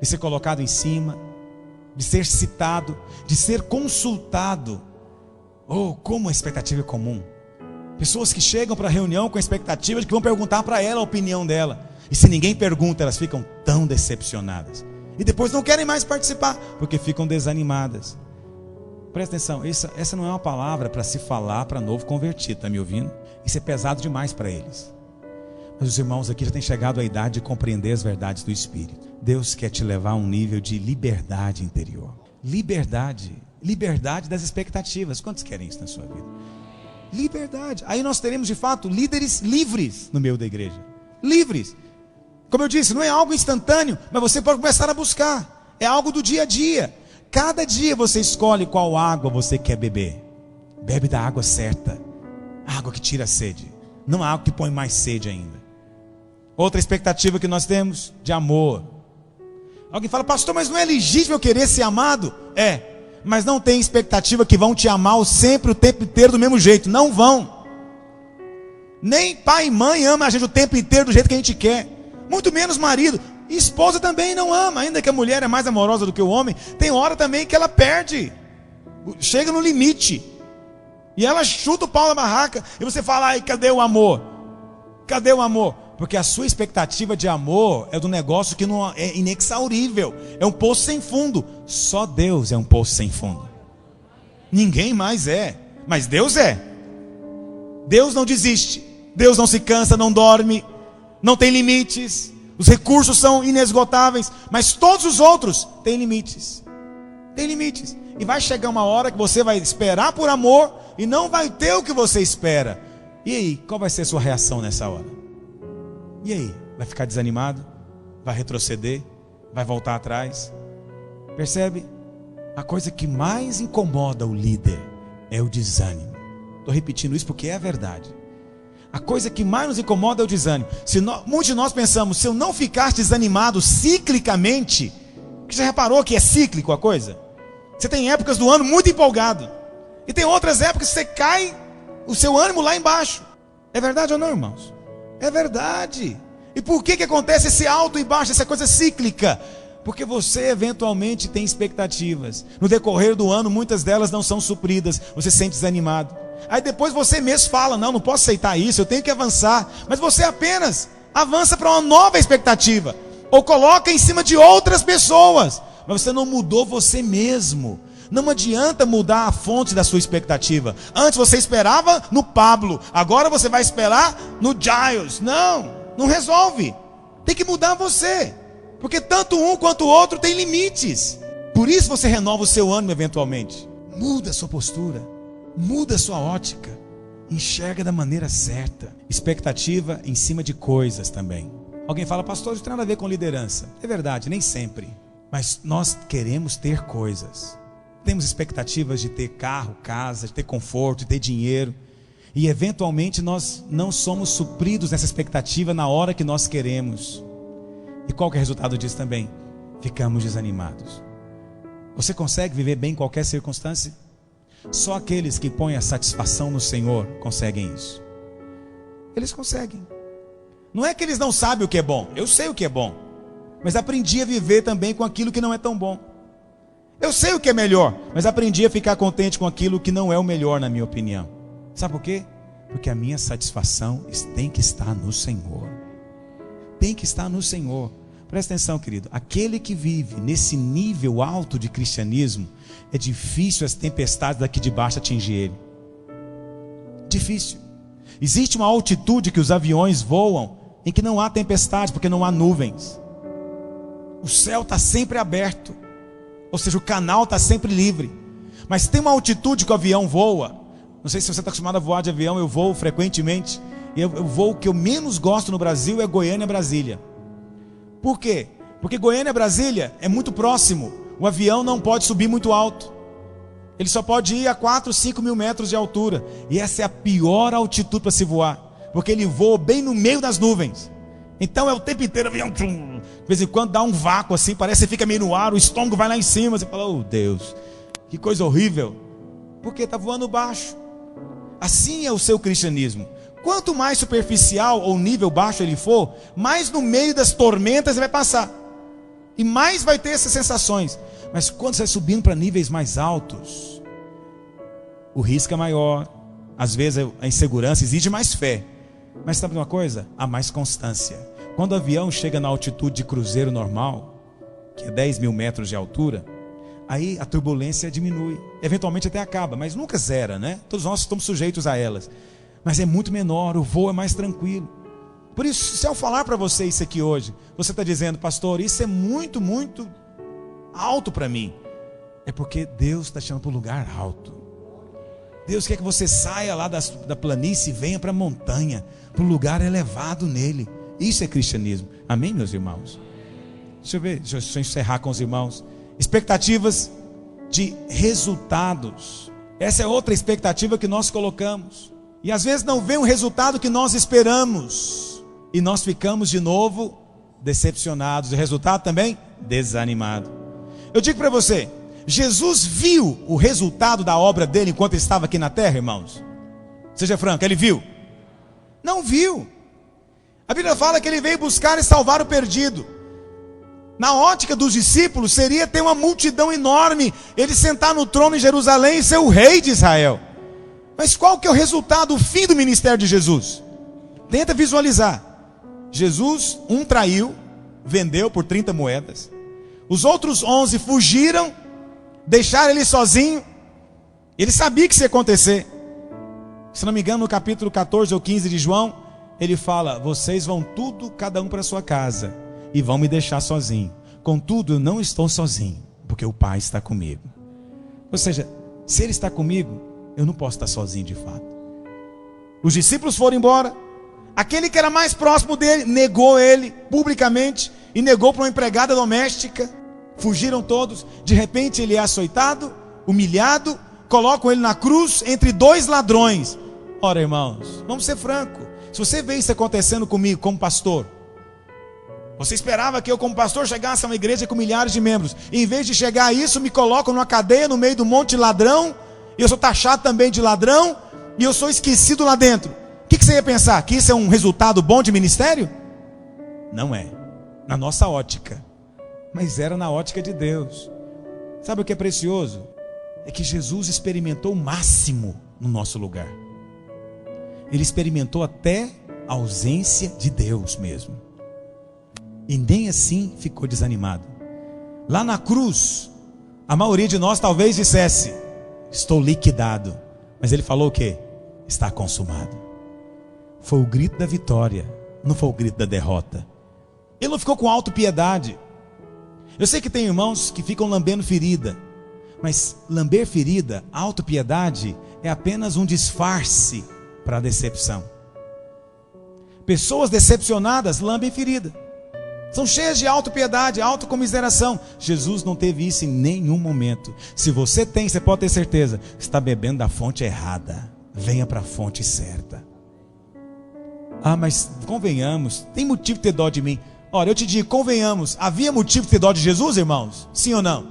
De ser colocado em cima, de ser citado, de ser consultado. Oh, como a expectativa é comum. Pessoas que chegam para a reunião com a expectativa de que vão perguntar para ela a opinião dela. E se ninguém pergunta, elas ficam tão decepcionadas. E depois não querem mais participar, porque ficam desanimadas. Presta atenção, essa não é uma palavra para se falar para novo convertido, está me ouvindo? Isso é pesado demais para eles. Mas os irmãos aqui já têm chegado à idade de compreender as verdades do Espírito. Deus quer te levar a um nível de liberdade interior. Liberdade das expectativas. Quantos querem isso na sua vida? Liberdade. Aí nós teremos de fato líderes livres no meio da igreja. Livres. Como eu disse, não é algo instantâneo, mas você pode começar a buscar. É algo do dia a dia. Cada dia você escolhe qual água você quer beber. Bebe da água certa. Água que tira a sede. Não há algo que põe mais sede ainda. Outra expectativa que nós temos, de amor. Alguém fala, pastor, mas não é legítimo eu querer ser amado? É, mas não tem expectativa que vão te amar sempre, o tempo inteiro, do mesmo jeito. Não vão. Nem pai e mãe ama a gente o tempo inteiro do jeito que a gente quer. Muito menos marido. E esposa também não ama. Ainda que a mulher é mais amorosa do que o homem, tem hora também que ela perde. Chega no limite. E ela chuta o pau na barraca. E você fala, ai, cadê o amor? Cadê o amor? Porque a sua expectativa de amor é do negócio que não é inexaurível. É um poço sem fundo. Só Deus é um poço sem fundo. Ninguém mais é. Mas Deus é. Deus não desiste. Deus não se cansa, não dorme. Não tem limites. Os recursos são inesgotáveis. Mas todos os outros têm limites. Tem limites. E vai chegar uma hora que você vai esperar por amor e não vai ter o que você espera. E aí, qual vai ser a sua reação nessa hora? E aí? Vai ficar desanimado? Vai retroceder? Vai voltar atrás? Percebe? A coisa que mais incomoda o líder é o desânimo. Estou repetindo isso porque é a verdade. A coisa que mais nos incomoda é o desânimo. Muitos de nós pensamos, se eu não ficar desanimado ciclicamente, você já reparou que é cíclico a coisa? Você tem épocas do ano muito empolgado. E tem outras épocas que você cai, o seu ânimo lá embaixo. É verdade ou não, irmãos? É verdade. E por que acontece esse alto e baixo, essa coisa cíclica? Porque você eventualmente tem expectativas. No decorrer do ano, muitas delas não são supridas. Você se sente desanimado. Aí depois você mesmo fala, não posso aceitar isso, eu tenho que avançar. Mas você apenas avança para uma nova expectativa. Ou coloca em cima de outras pessoas. Mas você não mudou você mesmo. Não adianta mudar a fonte da sua expectativa. Antes você esperava no Pablo, agora você vai esperar no Giles. Não resolve. Tem que mudar você. Porque tanto um quanto o outro tem limites. Por isso você renova o seu ânimo eventualmente. Muda a sua postura. Muda a sua ótica. Enxerga da maneira certa. Expectativa em cima de coisas também. Alguém fala, pastor, isso tem nada a ver com liderança. É verdade, nem sempre. Mas nós queremos ter coisas. Temos expectativas de ter carro, casa, de ter conforto, de ter dinheiro. E eventualmente nós não somos supridos nessa expectativa na hora que nós queremos. E qual que é o resultado disso também? Ficamos desanimados. Você consegue viver bem em qualquer circunstância? Só aqueles que põem a satisfação no Senhor conseguem isso. Eles conseguem. Não é que eles não sabem o que é bom. Eu sei o que é bom. Mas aprendi a viver também com aquilo que não é tão bom. Eu sei o que é melhor, mas aprendi a ficar contente com aquilo que não é o melhor, na minha opinião. Sabe por quê? Porque a minha satisfação tem que estar no Senhor. Tem que estar no Senhor. Presta atenção, querido. Aquele que vive nesse nível alto de cristianismo, é difícil as tempestades daqui de baixo atingir ele. Difícil. Existe uma altitude que os aviões voam em que não há tempestade, porque não há nuvens. O céu está sempre aberto. Ou seja, o canal está sempre livre. Mas tem uma altitude que o avião voa. Não sei se você está acostumado a voar de avião. Eu voo frequentemente. E o voo que eu menos gosto no Brasil é Goiânia-Brasília. Por quê? Porque Goiânia-Brasília é muito próximo. O avião não pode subir muito alto. Ele só pode ir a 4, 5 mil metros de altura. E essa é a pior altitude para se voar. Porque ele voa bem no meio das nuvens. Então é o tempo inteiro avião. De vez em quando dá um vácuo assim, parece que você fica meio no ar, o estômago vai lá em cima. Você fala, oh Deus, que coisa horrível. Porque está voando baixo. Assim é o seu cristianismo. Quanto mais superficial ou nível baixo ele for, mais no meio das tormentas ele vai passar. E mais vai ter essas sensações. Mas quando você vai subindo para níveis mais altos, o risco é maior. Às vezes a insegurança exige mais fé. Mas sabe uma coisa? Há mais constância. Quando o avião chega na altitude de cruzeiro normal, que é 10 mil metros de altura, aí a turbulência diminui. Eventualmente até acaba, mas nunca zera, né? Todos nós estamos sujeitos a elas. Mas é muito menor, o voo é mais tranquilo. Por isso, se eu falar para você isso aqui hoje, você está dizendo, pastor, isso é muito, muito alto para mim. É porque Deus está te chamando para um lugar alto. Deus quer que você saia lá da planície e venha para a montanha, para um lugar elevado nele. Isso é cristianismo. Amém, meus irmãos? Deixa eu ver, deixa eu encerrar com os irmãos. Expectativas de resultados. Essa é outra expectativa que nós colocamos. E às vezes não vem o resultado que nós esperamos. E nós ficamos de novo decepcionados. E o resultado também? Desanimado. Eu digo para você, Jesus viu o resultado da obra dele enquanto ele estava aqui na terra, irmãos? Seja franco, ele viu? Não viu. A Bíblia fala que ele veio buscar e salvar o perdido. Na ótica dos discípulos, seria ter uma multidão enorme, ele sentar no trono em Jerusalém e ser o rei de Israel. Mas qual que é o resultado, o fim do ministério de Jesus? Tenta visualizar. Jesus, traiu, vendeu por 30 moedas. Os outros 11 fugiram, deixaram ele sozinho. Ele sabia que isso ia acontecer. Se não me engano, no capítulo 14 ou 15 de João, ele fala: vocês vão tudo, cada um para sua casa, e vão me deixar sozinho. Contudo, eu não estou sozinho, porque o Pai está comigo. Ou seja, se ele está comigo, eu não posso estar sozinho de fato. Os discípulos foram embora. Aquele que era mais próximo dele negou ele publicamente e negou para uma empregada doméstica. Fugiram todos. De repente ele é açoitado, humilhado, colocam ele na cruz entre dois ladrões. Ora, irmãos, vamos ser francos. Se você vê isso acontecendo comigo como pastor, você esperava que eu como pastor chegasse a uma igreja com milhares de membros. E em vez de chegar a isso, me colocam numa cadeia no meio do monte de ladrão. E eu sou taxado também de ladrão. E eu sou esquecido lá dentro. O que você ia pensar? Que isso é um resultado bom de ministério? Não é. Na nossa ótica. Mas era na ótica de Deus. Sabe o que é precioso? É que Jesus experimentou o máximo no nosso lugar. Ele experimentou até a ausência de Deus mesmo. E nem assim ficou desanimado. Lá na cruz, a maioria de nós talvez dissesse: estou liquidado. Mas ele falou o quê? Está consumado. Foi o grito da vitória, não foi o grito da derrota. Ele não ficou com autopiedade. Eu sei que tem irmãos que ficam lambendo ferida, mas lamber ferida, autopiedade, é apenas um disfarce para a decepção. Pessoas decepcionadas lambem ferida, são cheias de autopiedade, autocomiseração. Jesus não teve isso em nenhum momento. Se você tem, você pode ter certeza, está bebendo da fonte errada. Venha para a fonte certa. Ah, mas convenhamos, tem motivo de ter dó de mim. Ora, eu te digo, convenhamos, havia motivo de ter dó de Jesus, irmãos? Sim ou não?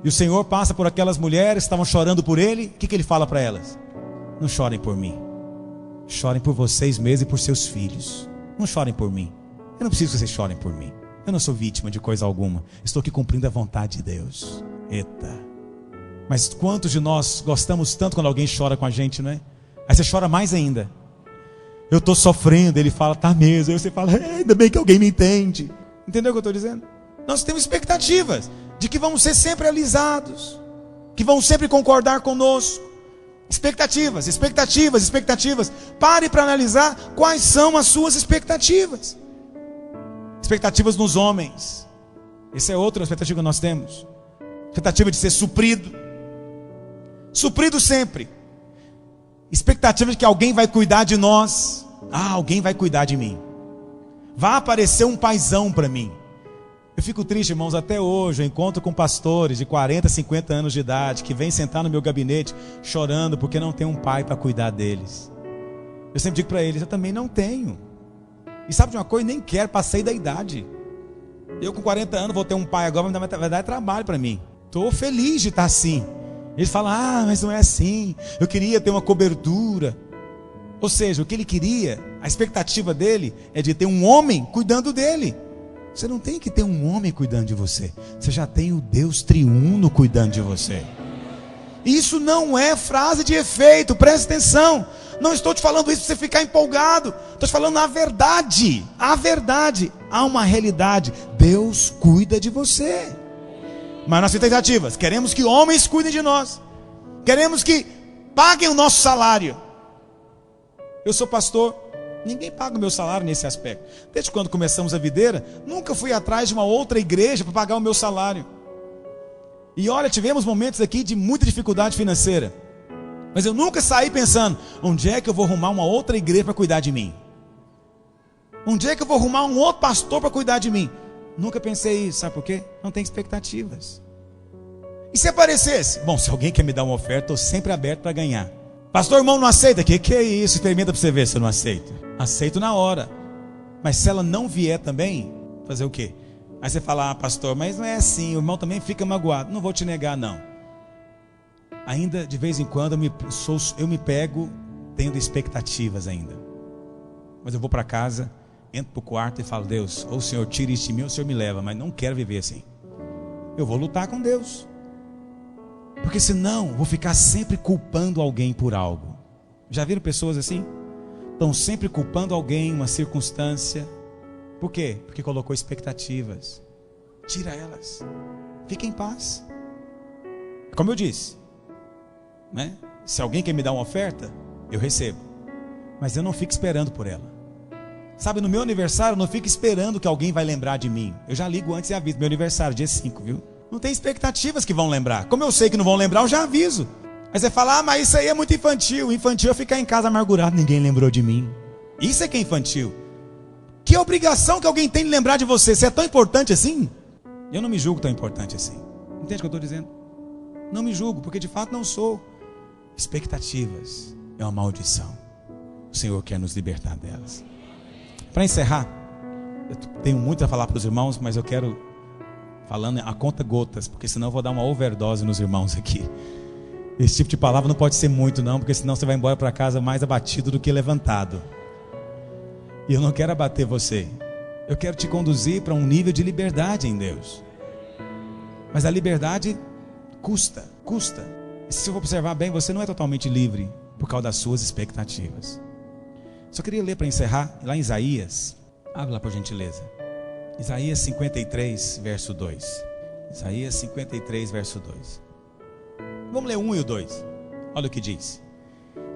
E o Senhor passa por aquelas mulheres que estavam chorando por Ele. O que Ele fala para elas? Não chorem por mim, chorem por vocês mesmos e por seus filhos. Não chorem por mim. Eu não preciso que vocês chorem por mim. Eu não sou vítima de coisa alguma. Estou aqui cumprindo a vontade de Deus. Eita. Mas quantos de nós gostamos tanto quando alguém chora com a gente, não é? Aí você chora mais ainda. Eu estou sofrendo. Ele fala, tá mesmo. Aí você fala, ainda bem que alguém me entende. Entendeu o que eu estou dizendo? Nós temos expectativas de que vamos ser sempre alisados, que vão sempre concordar conosco. Expectativas, expectativas, expectativas. Pare para analisar quais são as suas expectativas. Expectativas nos homens. Essa é outra expectativa que nós temos. Expectativa de ser suprido. Suprido sempre. Expectativa de que alguém vai cuidar de nós. Ah, alguém vai cuidar de mim. Vai aparecer um paizão para mim. Eu fico triste, irmãos, até hoje eu encontro com pastores de 40, 50 anos de idade que vêm sentar no meu gabinete chorando porque não tem um pai para cuidar deles. Eu sempre digo para eles, eu também não tenho. E sabe de uma coisa? Nem quero, passei da idade. Eu com 40 anos vou ter um pai agora, vai dar trabalho para mim. Estou feliz de estar assim. Eles falam, ah, mas não é assim. Eu queria ter uma cobertura. Ou seja, o que ele queria, a expectativa dele é de ter um homem cuidando dele. Você não tem que ter um homem cuidando de você. Você já tem o Deus triuno cuidando de você. Isso não é frase de efeito, presta atenção. Não estou te falando isso para você ficar empolgado. Estou te falando a verdade. A verdade. Há uma realidade. Deus cuida de você. Mas nas expectativas, queremos que homens cuidem de nós. Queremos que paguem o nosso salário. Eu sou pastor. Ninguém paga o meu salário nesse aspecto. Desde quando começamos a videira, nunca fui atrás de uma outra igreja para pagar o meu salário. E olha, tivemos momentos aqui de muita dificuldade financeira. Mas eu nunca saí pensando, onde é que eu vou arrumar uma outra igreja para cuidar de mim? Onde é que eu vou arrumar um outro pastor para cuidar de mim? Nunca pensei isso, sabe por quê? Não tem expectativas. E se aparecesse? Bom, se alguém quer me dar uma oferta, estou sempre aberto para ganhar. Pastor, irmão, não aceita? Que é isso? Experimenta para você ver se eu não aceito. Aceito na hora. Mas se ela não vier também, fazer o quê? Aí você fala, pastor, mas não é assim, o irmão também fica magoado. Não vou te negar, não. Ainda de vez em quando eu me pego tendo expectativas ainda. Mas eu vou para casa, entro para o quarto e falo, Deus, ou o Senhor tira isso de mim ou o Senhor me leva, mas não quero viver assim. Eu vou lutar com Deus. Porque senão vou ficar sempre culpando alguém por algo. Já viram pessoas assim? Estão sempre culpando alguém, uma circunstância. Por quê? Porque colocou expectativas. Tira elas. Fique em paz. Como eu disse, né? Se alguém quer me dar uma oferta, eu recebo. Mas eu não fico esperando por ela. Sabe, no meu aniversário eu não fico esperando que alguém vai lembrar de mim. Eu já ligo antes e aviso. Meu aniversário, dia 5, viu? Não tem expectativas que vão lembrar. Como eu sei que não vão lembrar, eu já aviso. Aí você fala, mas isso aí é muito infantil. Infantil é ficar em casa amargurado, ninguém lembrou de mim. Isso é que é infantil. Que obrigação que alguém tem de lembrar de você? Você é tão importante assim? Eu não me julgo tão importante assim. Entende o que eu estou dizendo? Não me julgo, porque de fato não sou. Expectativas é uma maldição. O Senhor quer nos libertar delas. Para encerrar, eu tenho muito a falar para os irmãos, mas eu quero falando a conta gotas, porque senão eu vou dar uma overdose nos irmãos aqui. Esse tipo de palavra não pode ser muito não, porque senão você vai embora para casa mais abatido do que levantado. E eu não quero abater você. Eu quero te conduzir para um nível de liberdade em Deus. Mas a liberdade custa. E se eu for observar bem, você não é totalmente livre por causa das suas expectativas. Só queria ler para encerrar, lá em Isaías. Abre lá por gentileza. Isaías 53, verso 2. Isaías 53, verso 2. Vamos ler o 1 e o 2. Olha o que diz.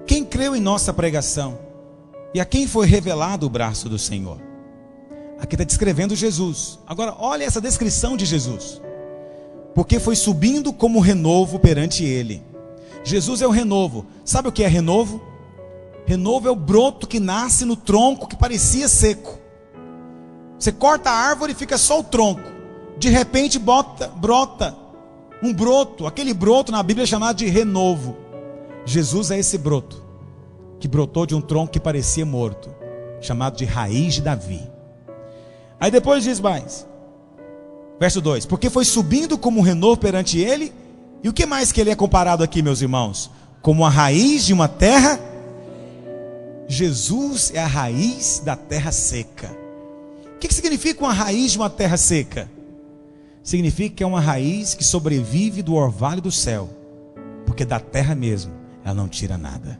Quem creu em nossa pregação? E a quem foi revelado o braço do Senhor? Aqui está descrevendo Jesus. Agora olha essa descrição de Jesus. Porque foi subindo como renovo perante ele. Jesus é o renovo. Sabe o que é renovo? Renovo é o broto que nasce no tronco que parecia seco. Você corta a árvore e fica só o tronco. De repente brota um broto. Aquele broto na Bíblia é chamado de renovo. Jesus é esse broto que brotou de um tronco que parecia morto, chamado de raiz de Davi. Aí depois diz mais, verso 2: porque foi subindo como um renovo perante ele. E o que mais que ele é comparado aqui, meus irmãos? Como a raiz de uma terra. Jesus é a raiz da terra seca. O que significa uma raiz de uma terra seca? Significa que é uma raiz que sobrevive do orvalho do céu, porque da terra mesmo ela não tira nada.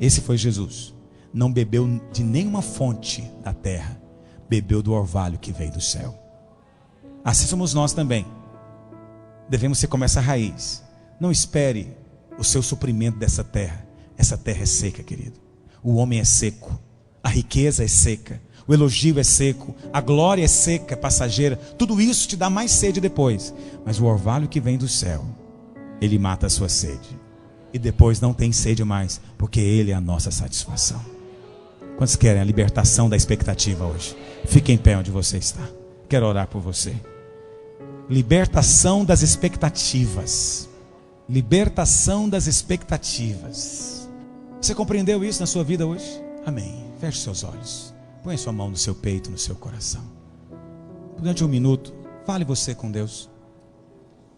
Esse foi Jesus. Não bebeu de nenhuma fonte da terra, bebeu do orvalho que veio do céu. Assim somos nós também. Devemos ser como essa raiz. Não espere o seu suprimento dessa terra. Essa terra é seca, querido. O homem é seco, a riqueza é seca, o elogio é seco, a glória é seca, passageira. Tudo isso te dá mais sede depois. Mas o orvalho que vem do céu, ele mata a sua sede. E depois não tem sede mais, porque ele é a nossa satisfação. Quantos querem a libertação da expectativa hoje? Fique em pé onde você está. Quero orar por você. Libertação das expectativas. Libertação das expectativas. Você compreendeu isso na sua vida hoje? Amém. Feche seus olhos. Põe sua mão no seu peito, no seu coração. Durante um minuto, fale você com Deus.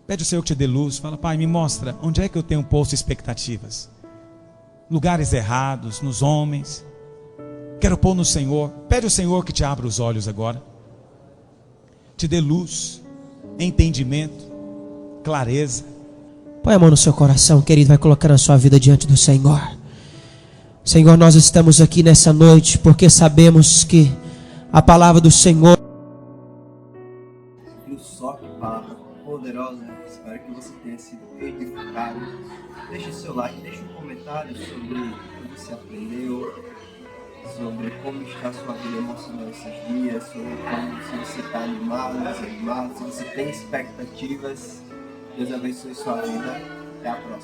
Pede ao Senhor que te dê luz. Fala, Pai, me mostra onde é que eu tenho posto expectativas. Lugares errados, nos homens. Quero pôr no Senhor. Pede ao Senhor que te abra os olhos agora. Te dê luz, entendimento, clareza. Põe a mão no seu coração, querido. Vai colocando a sua vida diante do Senhor. Senhor, nós estamos aqui nessa noite porque sabemos que a palavra do Senhor... Só que palavra poderosa. Espero que você tenha sido edificado. Deixe seu like, deixe um comentário sobre o que você aprendeu, sobre como está a sua vida emocional esses dias, sobre como, se você está animado, desanimado, se você tem expectativas. Deus abençoe sua vida. Até a próxima.